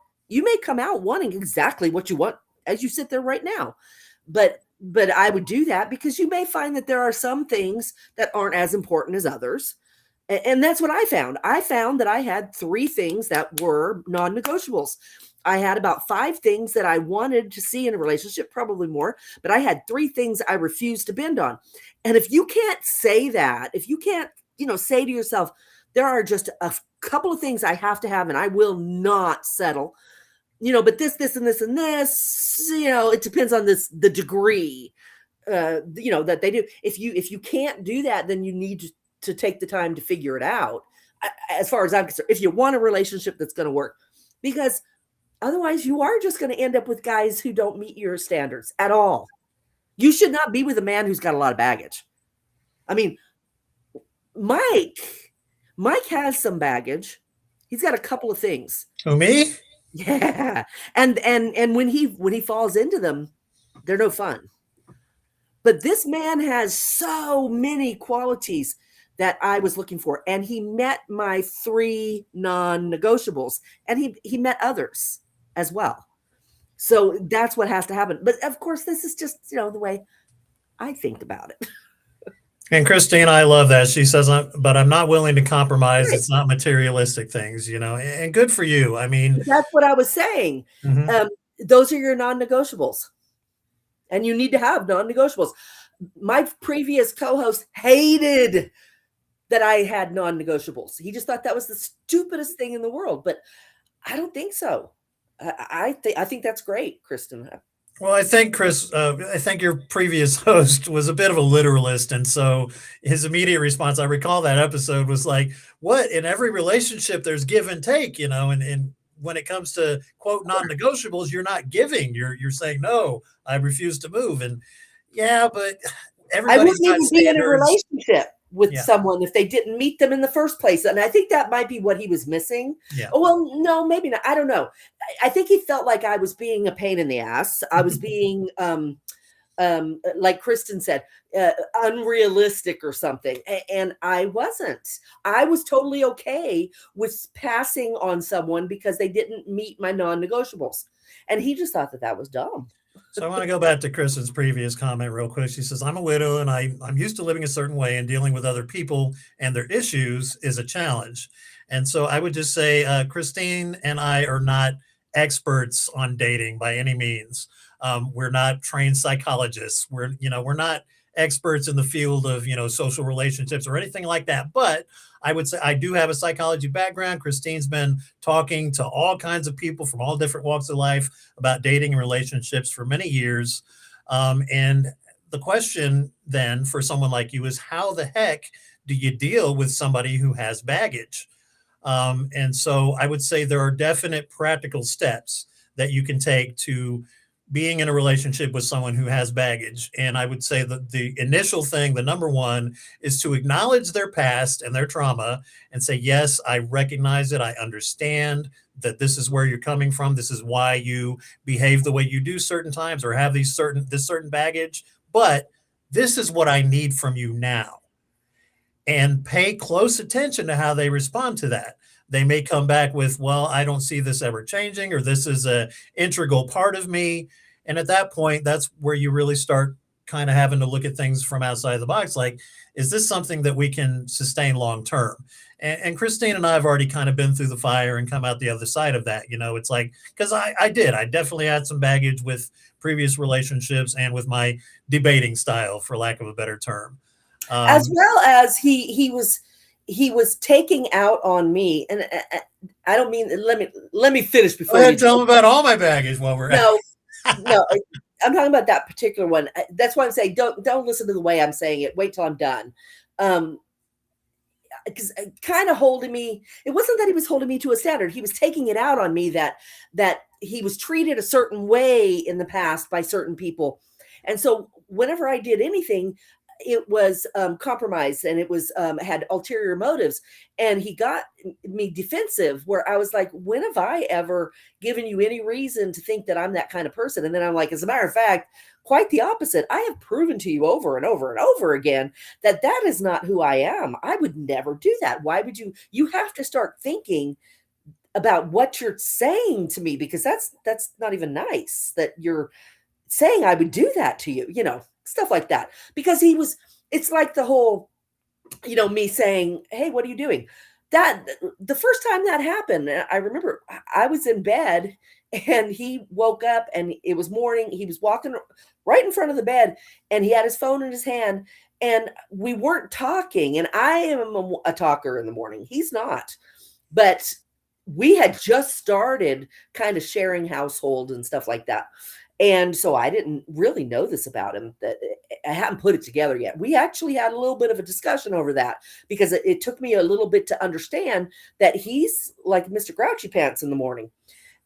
wanting exactly what you want as you sit there right now. But I would do that because you may find that there are some things that aren't as important as others. And that's what I found. I found that I had 3 things that were non-negotiables. I had about 5 things that I wanted to see in a relationship, probably more, but I had 3 things I refused to bend on. And if you can't say that, if you can't, say to yourself, there are just a couple of things I have to have and I will not settle. But this and this and this, it depends on the degree, that they do. If you can't do that, then you need to take the time to figure it out. As far as I'm concerned, if you want a relationship that's going to work, because otherwise you are just going to end up with guys who don't meet your standards at all. You should not be with a man who's got a lot of baggage. I mean, Mike, Mike has some baggage. He's got a couple of things. Who, me? Yeah. And when he falls into them, they're no fun. But this man has so many qualities that I was looking for. And he met my 3 non-negotiables. And he met others as well. So that's what has to happen. But of course, this is just, the way I think about it. And Christine, I love that. She says, but I'm not willing to compromise. Right. It's not materialistic things, and good for you. I mean, That's what I was saying. mhm. Those are your non-negotiables. And you need to have non-negotiables. My previous co-host hated that I had non-negotiables. He just thought that was the stupidest thing in the world, but I don't think so. I think that's great, Kristen. Well, I think Chris, I think your previous host was a bit of a literalist, and so his immediate response, I recall that episode was like, "What? In every relationship, there's give and take, you know, and when it comes to quote non-negotiables, you're not giving. You're saying no, I refuse to move." And yeah, but I everybody's wouldn't got even be in a standards. relationship with Yeah, someone if they didn't meet them in the first place. And I think that might be what he was missing. yeah. Oh, well, no, maybe not. I don't know. I think he felt like I was being a pain in the ass. I was being, like Kristen said, unrealistic or something. And I wasn't. I was totally okay with passing on someone because they didn't meet my non negotiables. And he just thought that that was dumb. So I want to go back to Kristen's previous comment real quick. She says, I'm a widow and I'm used to living a certain way, and dealing with other people and their issues is a challenge. And so I would just say, Christine and I are not experts on dating by any means. We're not trained psychologists. We're not experts in the field of, social relationships or anything like that. But I would say I do have a psychology background. Christine's been talking to all kinds of people from all different walks of life about dating and relationships for many years. And the question then for someone like you is, how the heck do you deal with somebody who has baggage? And so I would say there are definite practical steps that you can take to being in a relationship with someone who has baggage. And I would say that the initial thing, the number one, is to acknowledge their past and their trauma and say, yes, I recognize it. I understand that this is where you're coming from. This is why you behave the way you do certain times or have this certain baggage. But this is what I need from you now, and pay close attention to how they respond to that. They may come back with, well, I don't see this ever changing, or this is a integral part of me. And at that point, that's where you really start kind of having to look at things from outside the box. Like, is this something that we can sustain long term? And Christine and I have already kind of been through the fire and come out the other side of that. It's like, because I definitely had some baggage with previous relationships and with my debating style, for lack of a better term. As Um, well as he was taking out on me, and I don't mean, let me finish Go before ahead, you. tell them about all my baggage while we're at. No, no, I'm talking about that particular one. That's why I'm saying don't listen to the way I'm saying it. Wait till I'm done. Um, because kind of holding me, it wasn't that he was holding me to a standard. He was taking it out on me that he was treated a certain way in the past by certain people. And so whenever I did anything, it was compromised, and it was had ulterior motives. And he got me defensive, where I was like, when have I ever given you any reason to think that I'm that kind of person? And then I'm like, as a matter of fact, quite the opposite. I have proven to you over and over and over again that that is not who I am. I would never do that. Why would you? You have to start thinking about what you're saying to me, because that's not even nice that you're saying I would do that to you, stuff like that. Because it's like the whole, me saying, "Hey, what are you doing?" That the first time that happened, I remember I was in bed and he woke up and it was morning. He was walking right in front of the bed and he had his phone in his hand, and we weren't talking. And I am a talker in the morning. He's not. But we had just started kind of sharing household and stuff like that. And so I didn't really know this about him, that I hadn't put it together yet. We actually had a little bit of a discussion over that, because it took me a little bit to understand that he's like Mr. Grouchy Pants in the morning.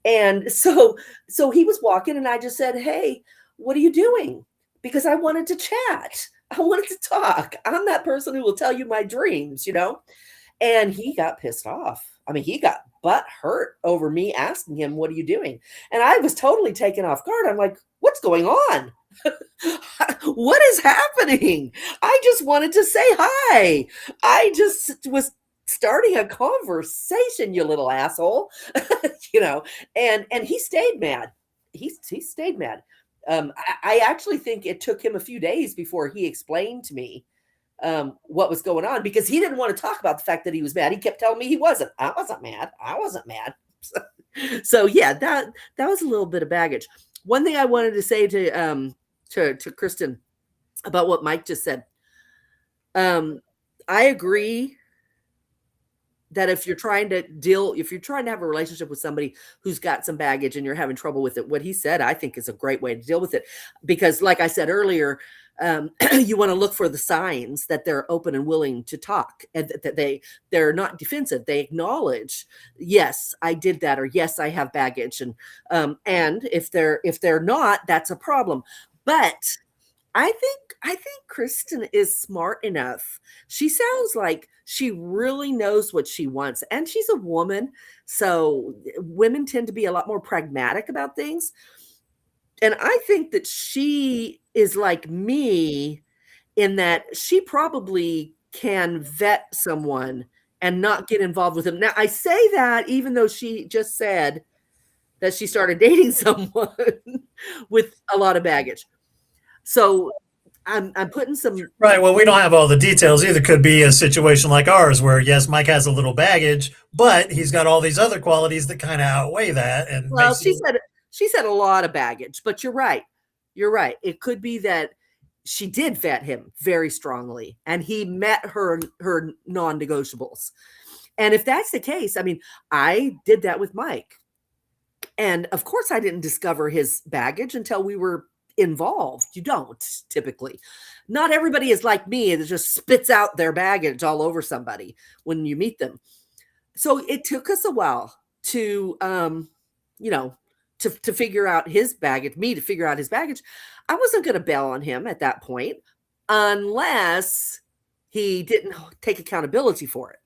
And so he was walking and I just said, "Hey, what are you doing?" Because I wanted to chat. I wanted to talk. I'm that person who will tell you my dreams. And he got pissed off. I mean, he got butt hurt over me asking him, "What are you doing?" And I was totally taken off guard. I'm like, "What's going on? What is happening? I just wanted to say hi. I just was starting a conversation, you little asshole." you know, and he stayed mad. He stayed mad. I actually think it took him a few days before he explained to me what was going on, because he didn't want to talk about the fact that he was mad. He kept telling me he wasn't. I wasn't mad. I wasn't mad. So yeah, that was a little bit of baggage. One thing I wanted to say to Kristen about what Mike just said. Um, I agree that if you're trying to have a relationship with somebody who's got some baggage and you're having trouble with it, what he said, I think is a great way to deal with it. Because like I said earlier, you want to look for the signs that they're open and willing to talk, and that they're not defensive. They acknowledge, yes, I did that, or yes, I have baggage. And if they're not, that's a problem. But I think Kristen is smart enough. She sounds like she really knows what she wants, and she's a woman, so women tend to be a lot more pragmatic about things. And I think that she is like me in that she probably can vet someone and not get involved with them. Now, I say that even though she just said that she started dating someone with a lot of baggage. So I'm putting some. Right. Well, we don't have all the details either. Could be a situation like ours where, yes, Mike has a little baggage, but he's got all these other qualities that kind of outweigh that and Well, makes it. she said a lot of baggage, but you're right. You're right. It could be that she did vet him very strongly, and he met her non-negotiables. And if that's the case, I mean, I did that with Mike. And of course, I didn't discover his baggage until we were involved. You don't typically. Not everybody is like me that just spits out their baggage all over somebody when you meet them. So it took us a while to, you know, to figure out his baggage, me to figure out his baggage. I wasn't going to bail on him at that point unless he didn't take accountability for it.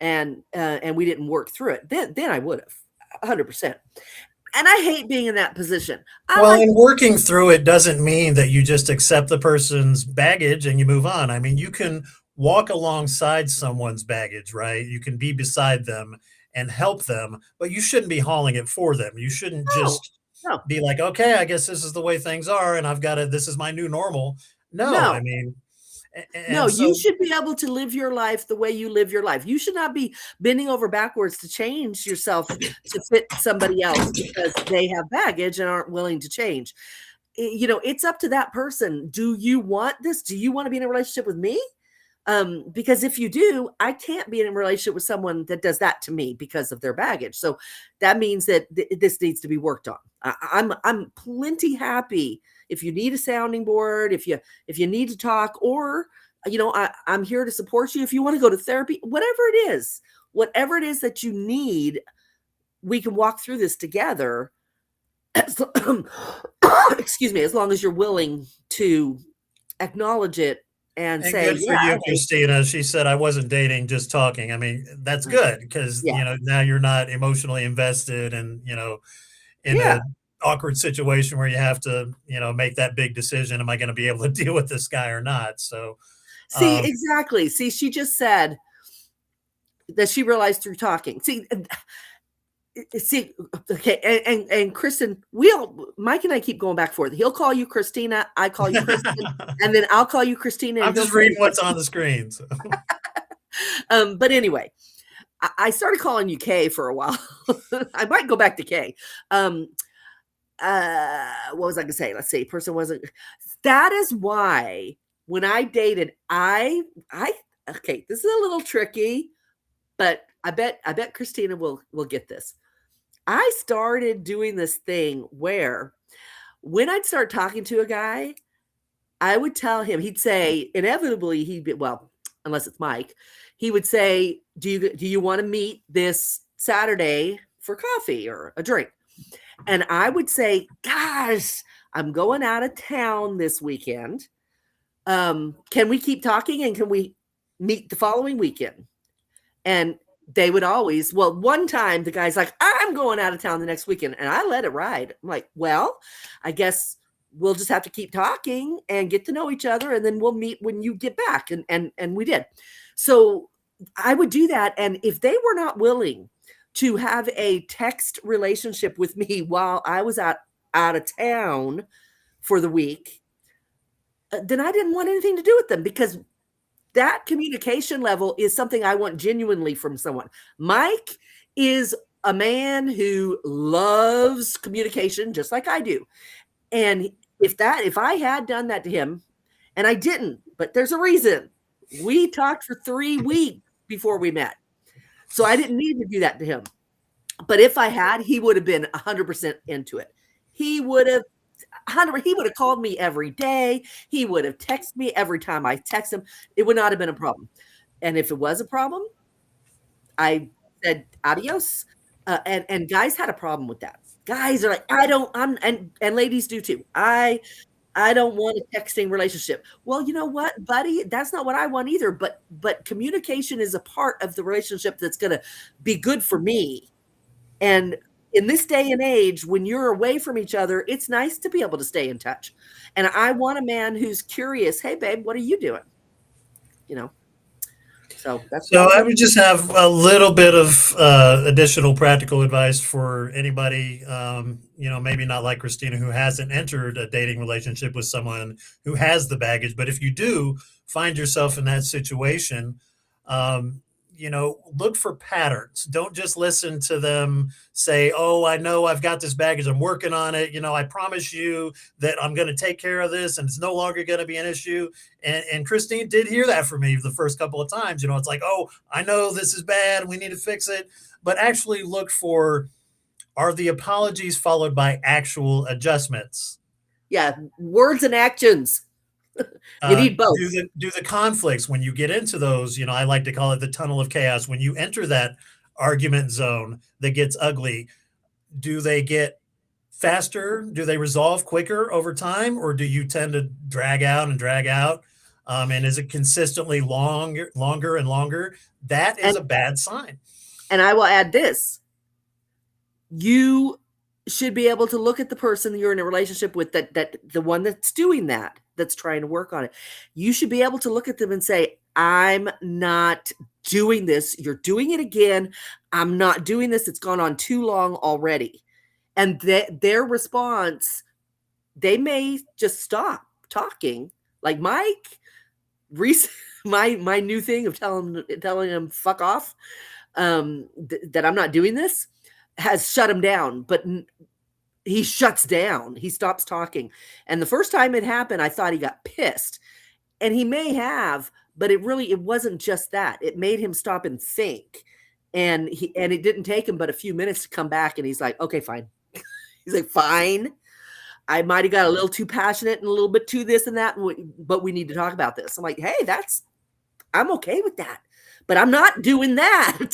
And we didn't work through it. Then I would have 100%. And I hate being in that position. Well, and working through it doesn't mean that you just accept the person's baggage and you move on. I mean, you can walk alongside someone's baggage, right? You can be beside them and help them, but you shouldn't be hauling it for them. You shouldn't just No. be like, okay, I guess this is the way things are, and I've got to, this is my new normal. No, I mean, no, you should be able to live your life the way you live your life. You should not be bending over backwards to change yourself to fit somebody else because they have baggage and aren't willing to change. You know, it's up to that person. Do you want this? Do you want to be in a relationship with me? Because if you do, I can't be in a relationship with someone that does that to me because of their baggage. So that means that this needs to be worked on. I'm plenty happy if you need a sounding board, if you need to talk, or I'm here to support you. If you want to go to therapy, whatever it is that you need, we can walk through this together. Excuse me, as long as you're willing to acknowledge it and say, good for you, Christina. She said, I wasn't dating, just talking. I mean, that's good because, now you're not emotionally invested and, in an awkward situation where you have to, make that big decision. Am I going to be able to deal with this guy or not? So, see, exactly. See, she just said that she realized through talking. See, okay, and Kristen, Mike and I keep going back and forth. He'll call you Christina, I call you Kristen, and then I'll call you Christina. I'm just reading what's on the screen. So. But anyway, I started calling you Kay for a while. I might go back to Kay. What was I going to say? Let's see. Person wasn't. That is why when I dated, okay, this is a little tricky, but I bet Christina will get this. I started doing this thing where when I'd start talking to a guy, I would tell him, he'd say, inevitably, unless it's Mike, he would say, do you want to meet this Saturday for coffee or a drink? And I would say, gosh, I'm going out of town this weekend. Can we keep talking and can we meet the following weekend? And they would always, one time the guy's like, I'm going out of town the next weekend. And I let it ride. I'm like, well, I guess we'll just have to keep talking and get to know each other. And then we'll meet when you get back. And we did. So I would do that. And if they were not willing to have a text relationship with me while I was out of town for the week, then I didn't want anything to do with them because that communication level is something I want genuinely from someone. Mike is a man who loves communication just like I do. And if I had done that to him, and I didn't, but there's a reason. We talked for 3 weeks before we met. So I didn't need to do that to him. But if I had, he would have been 100% into it. He would have he would have called me every day. He would have texted me every time I text him. It would not have been a problem. And if it was a problem, I said adios. And guys had a problem with that. Guys are like, I don't, I'm, and ladies do too. I don't want a texting relationship. Well, you know what, buddy? That's not what I want either. But communication is a part of the relationship that's going to be good for me. And in this day and age, when you're away from each other, it's nice to be able to stay in touch. And I want a man who's curious. Hey, babe, what are you doing? You know. So that's so I would just have a little bit of additional practical advice for anybody, maybe not like Christina, who hasn't entered a dating relationship with someone who has the baggage. But if you do find yourself in that situation, look for patterns. Don't just listen to them say, oh, I know I've got this baggage. I'm working on it. I promise you that I'm going to take care of this and it's no longer going to be an issue. And Christine did hear that from me the first couple of times. It's like, oh, I know this is bad. We need to fix it. But actually look for, are the apologies followed by actual adjustments? Yeah. Words and actions. You need both. Do the conflicts when you get into those, I like to call it the tunnel of chaos. When you enter that argument zone that gets ugly, do they get faster? Do they resolve quicker over time? Or do you tend to drag out? And is it consistently longer and longer? That is a bad sign. And I will add this. You should be able to look at the person you're in a relationship with, that the one that's doing that, that's trying to work on it. You should be able to look at them and say, I'm not doing this. You're doing it again. I'm not doing this. It's gone on too long already. And their response, they may just stop talking. Like Mike, my new thing of telling him fuck off, that I'm not doing this, has shut him down. But he shuts down. He stops talking. And the first time it happened, I thought he got pissed. And he may have, but it wasn't just that. It made him stop and think. And it didn't take him but a few minutes to come back. And he's like, okay, fine. He's like, fine. I might have got a little too passionate and a little bit too this and that, but we need to talk about this. I'm like, hey, I'm okay with that. But I'm not doing that.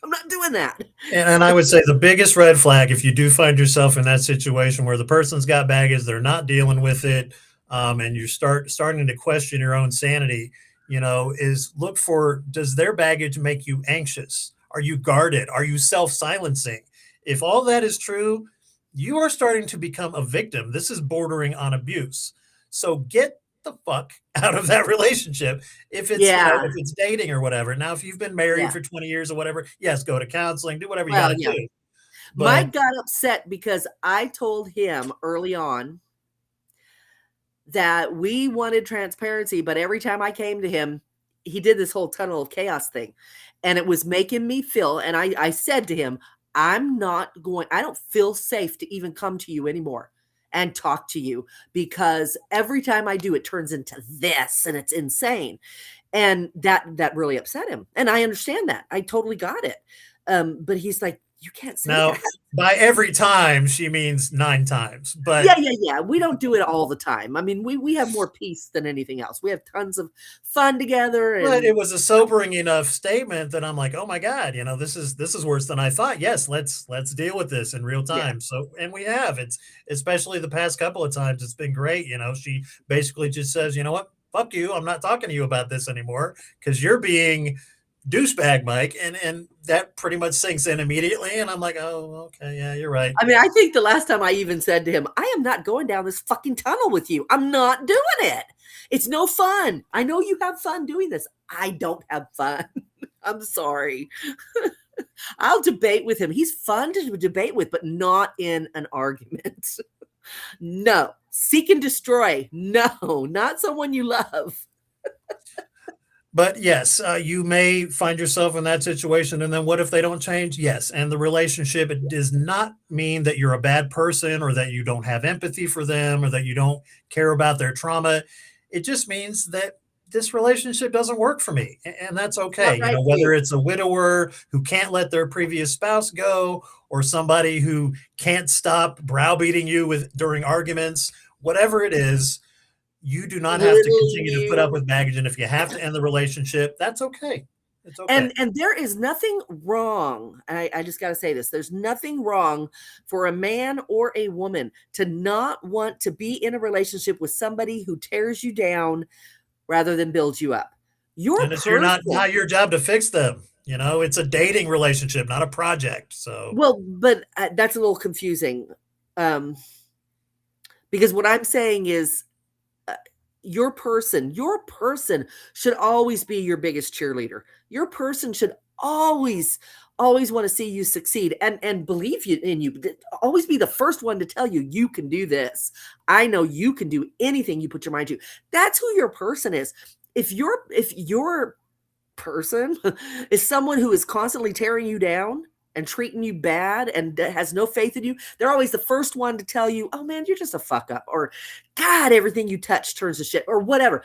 I'm not doing that. And I would say the biggest red flag, if you do find yourself in that situation where the person's got baggage, they're not dealing with it, and you starting to question your own sanity, is look for, does their baggage make you anxious? Are you guarded? Are you self-silencing? If all that is true, you are starting to become a victim. This is bordering on abuse. So get the fuck out of that relationship if it's if it's dating or whatever. Now, if you've been married for 20 years or whatever, yes, go to counseling, do whatever you got to do. But Mike got upset because I told him early on that we wanted transparency, but every time I came to him, he did this whole tunnel of chaos thing, and it was making me feel, and I said to him, I don't feel safe to even come to you anymore and talk to you, because every time I do, it turns into this, and it's insane. And that really upset him. And I understand that. I totally got it. But he's like, you can't say now, that. By every time, she means 9 times. But yeah. We don't do it all the time. I mean, we have more peace than anything else. We have tons of fun together. But it was a sobering enough statement that I'm like, oh my God, this is worse than I thought. Yes, let's deal with this in real time. Yeah. So, and we have. It's especially the past couple of times, it's been great. She basically just says, you know what, fuck you. I'm not talking to you about this anymore because you're being douchebag, Mike, and that pretty much sinks in immediately. And I'm like, oh, okay, yeah, you're right. I mean, I think the last time I even said to him, I am not going down this fucking tunnel with you. I'm not doing it. It's no fun. I know you have fun doing this. I don't have fun. I'm sorry. I'll debate with him. He's fun to debate with, but not in an argument. No. Seek and destroy. No, not someone you love. But yes, you may find yourself in that situation. And then what if they don't change? Yes. And the relationship, it does not mean that you're a bad person or that you don't have empathy for them or that you don't care about their trauma. It just means that this relationship doesn't work for me. And that's okay. Not You right know, for whether you. it's a widower who can't let their previous spouse go, or somebody who can't stop browbeating you during arguments, whatever it is, you do not have to Belittling continue to put up you. with baggage. And if you have to end the relationship, that's okay. It's okay. And there is nothing wrong. I just got to say this. There's nothing wrong for a man or a woman to not want to be in a relationship with somebody who tears you down rather than builds you up. Your And it's not person. your job to fix them. You know, it's a dating relationship, not a project. So Well, but that's a little confusing. Um, because what I'm saying is uh, your person should always be your biggest cheerleader. Your person should always want to see you succeed and believe in you. Always be the first one to tell you you can do this. I know you can do anything you put your mind to. That's who your person is. If your person is someone who is constantly tearing you down and treating you bad and has no faith in you, they're always the first one to tell you, oh man, you're just a fuck up, or God, everything you touch turns to shit, or whatever.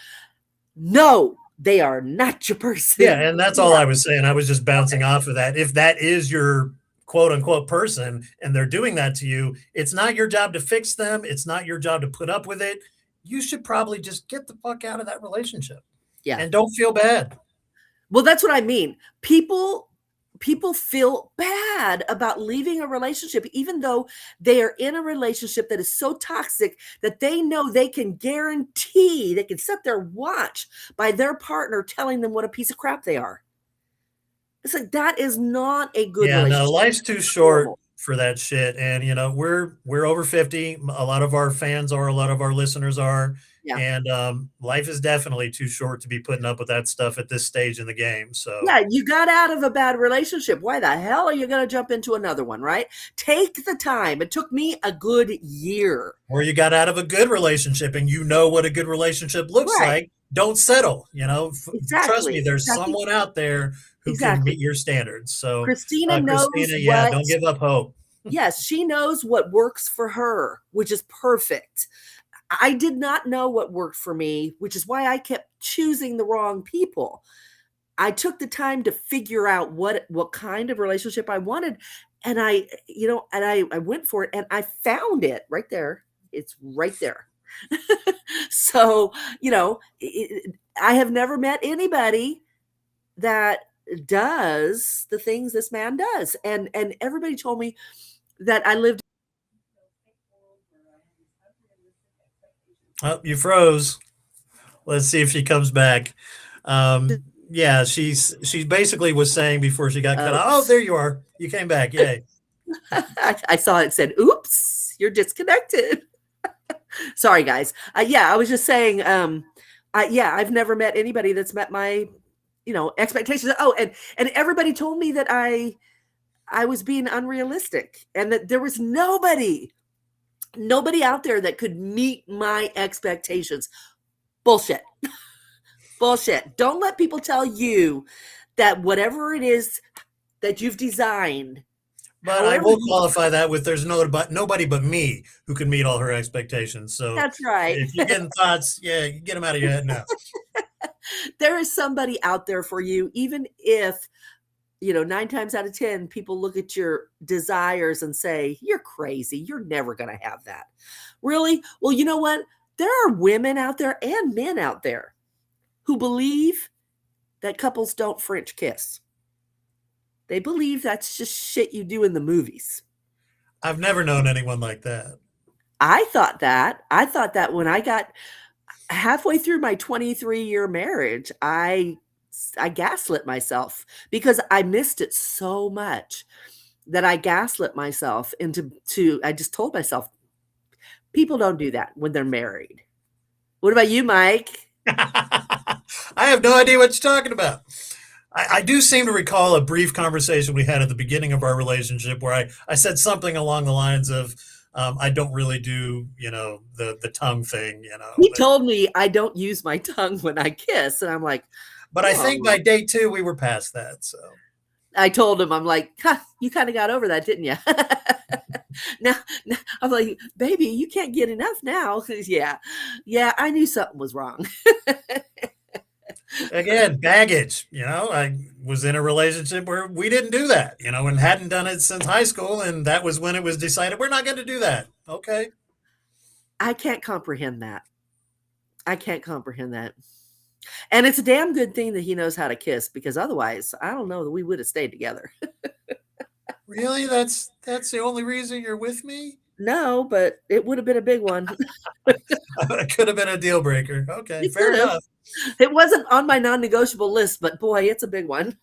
No, they are not your yeah, person. and that's all I was saying. I was just bouncing off of that. If that is your quote unquote person and they're doing that to you, it's not your job to fix them. It's not your job to put up with it. You should probably just get the fuck out of that relationship Yeah. and don't feel bad. Well, that's what I mean. People feel bad about leaving a relationship even though they are in a relationship that is so toxic that they know they can guarantee, they can set their watch by their partner telling them what a piece of crap they are. It's like that is not a good Yeah, no, relationship. life's too It's short horrible. for that shit. And you know, we're over 50. A lot of our fans are, a lot of our listeners are, Yeah. and life is definitely too short to be putting up with that stuff at this stage in the game. So, Yeah, you got out of a bad relationship. Why the hell are you going to jump into another one, right? Take the time. It took me a good year. or you got out of a good relationship and you know what a good relationship looks Right. like. Don't settle. You know, trust me, Exactly. there's Exactly. someone out there who can Exactly. meet your standards. So, Christina knows Christina, yeah, what, don't give up hope. yes, she knows what works for her, which is perfect. I did not know what worked for me, which is why I kept choosing the wrong people. I took the time to figure out what kind of relationship I wanted, and I went for it and I found it right there. It's right there. So, I have never met anybody that does the things this man does. And everybody told me that I lived. Oh, you froze. Let's see if she comes back. Yeah, she basically was saying before she got cut off. Oh, Oops. there you are. You came back. Yay. I saw it said, oops, you're disconnected. Sorry, guys. Yeah, I was just saying, yeah, I've never met anybody that's met my, expectations. Oh, and everybody told me that I was being unrealistic and that there was nobody out there that could meet my expectations. Bullshit. Bullshit. Don't let people tell you that whatever it is that you've designed, But I however will you, qualify that with there's nobody but me who can meet all her expectations. So that's right. if you're getting thoughts, yeah, you get them out of your head now. There is somebody out there for you, even if, 9 times out of 10, people look at your desires and say, you're crazy. You're never going to have that. Really? Well, you know what? There are women out there and men out there who believe that couples don't French kiss. They believe that's just shit you do in the movies. I've never known anyone like that. I thought that. I thought that when I got halfway through my 23-year marriage, I gaslit myself because I missed it so much that I gaslit myself I just told myself, people don't do that when they're married. What about you, Mike? I have no idea what you're talking about. I do seem to recall a brief conversation we had at the beginning of our relationship where I said something along the lines of, I don't really do, the tongue thing, He told me I don't use my tongue when I kiss. And I'm like, but I think by day 2, we were past that. So I told him, I'm like, you kind of got over that, didn't you? now, I'm like, baby, you can't get enough now. Yeah, I knew something was wrong. Again, baggage. I was in a relationship where we didn't do that, and hadn't done it since high school. And that was when it was decided we're not going to do that. Okay. I can't comprehend that. I can't comprehend that. And it's a damn good thing that he knows how to kiss, because otherwise, I don't know that we would have stayed together. Really? That's the only reason you're with me? No, but it would have been a big one. It could have been a deal breaker. Okay, It fair could have. enough. It wasn't on my non-negotiable list, but boy, it's a big one.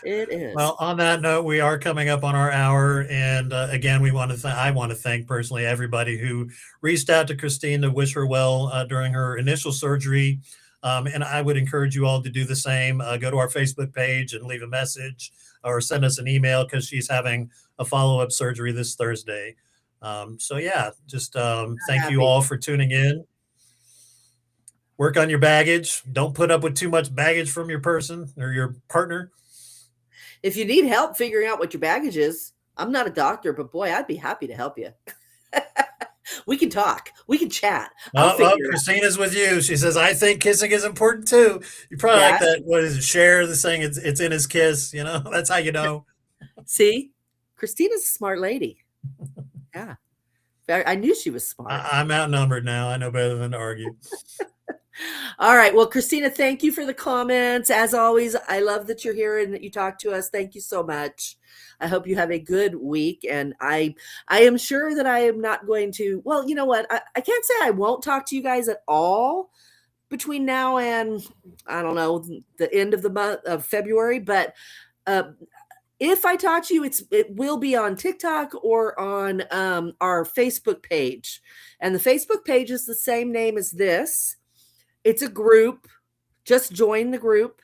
It is. Well, on that note, we are coming up on our hour, and again, I want to thank personally everybody who reached out to Christine to wish her well during her initial surgery, and I would encourage you all to do the same. Go to our Facebook page and leave a message, or send us an email, because she's having a follow-up surgery this Thursday. So yeah, just thank you Happy. all for tuning in. Work on your baggage. Don't put up with too much baggage from your person or your partner. If you need help figuring out what your baggage is, I'm not a doctor, but boy, I'd be happy to help you. We can talk. We can chat. I'll figure it out. Christina's with you. She says, I think kissing is important too. You probably like Yeah. that. What is it? Cher, the saying, it's in his kiss. That's how you know. See, Christina's a smart lady. Yeah. I knew she was smart. I'm outnumbered now. I know better than to argue. All right. Well, Christina, thank you for the comments. As always, I love that you're here and that you talk to us. Thank you so much. I hope you have a good week. And I am sure that I am not going to, well, you know what? I can't say I won't talk to you guys at all between now and, I don't know, the end of the month of February. But if I talk to you, it will be on TikTok or on our Facebook page. And the Facebook page is the same name as this. It's a group. Just join the group.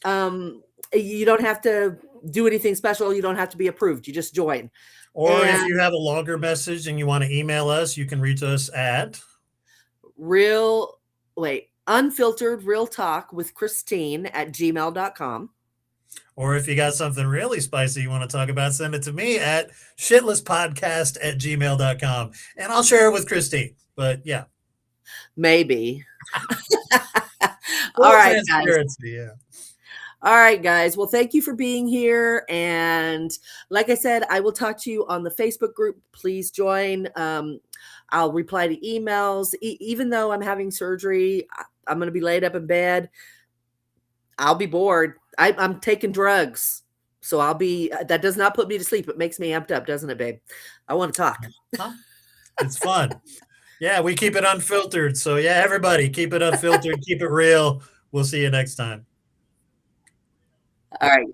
You don't have to do anything special. You don't have to be approved. You just join. Or if you have a longer message and you want to email us, you can reach us at unfiltered real talk with Christine at gmail.com. Or if you got something really spicy you want to talk about, send it to me at shitlesspodcast@gmail.com. And I'll share it with Christine. But yeah. Maybe. All right, guys. Yeah. All right, guys. Well, thank you for being here. And like I said, I will talk to you on the Facebook group. Please join. I'll reply to emails. Even though I'm having surgery, I'm going to be laid up in bed. I'll be bored. I'm taking drugs. So that does not put me to sleep. It makes me amped up, doesn't it, babe? I want to talk. It's fun. Yeah, we keep it unfiltered. So yeah, everybody keep it unfiltered, keep it real. We'll see you next time. All right.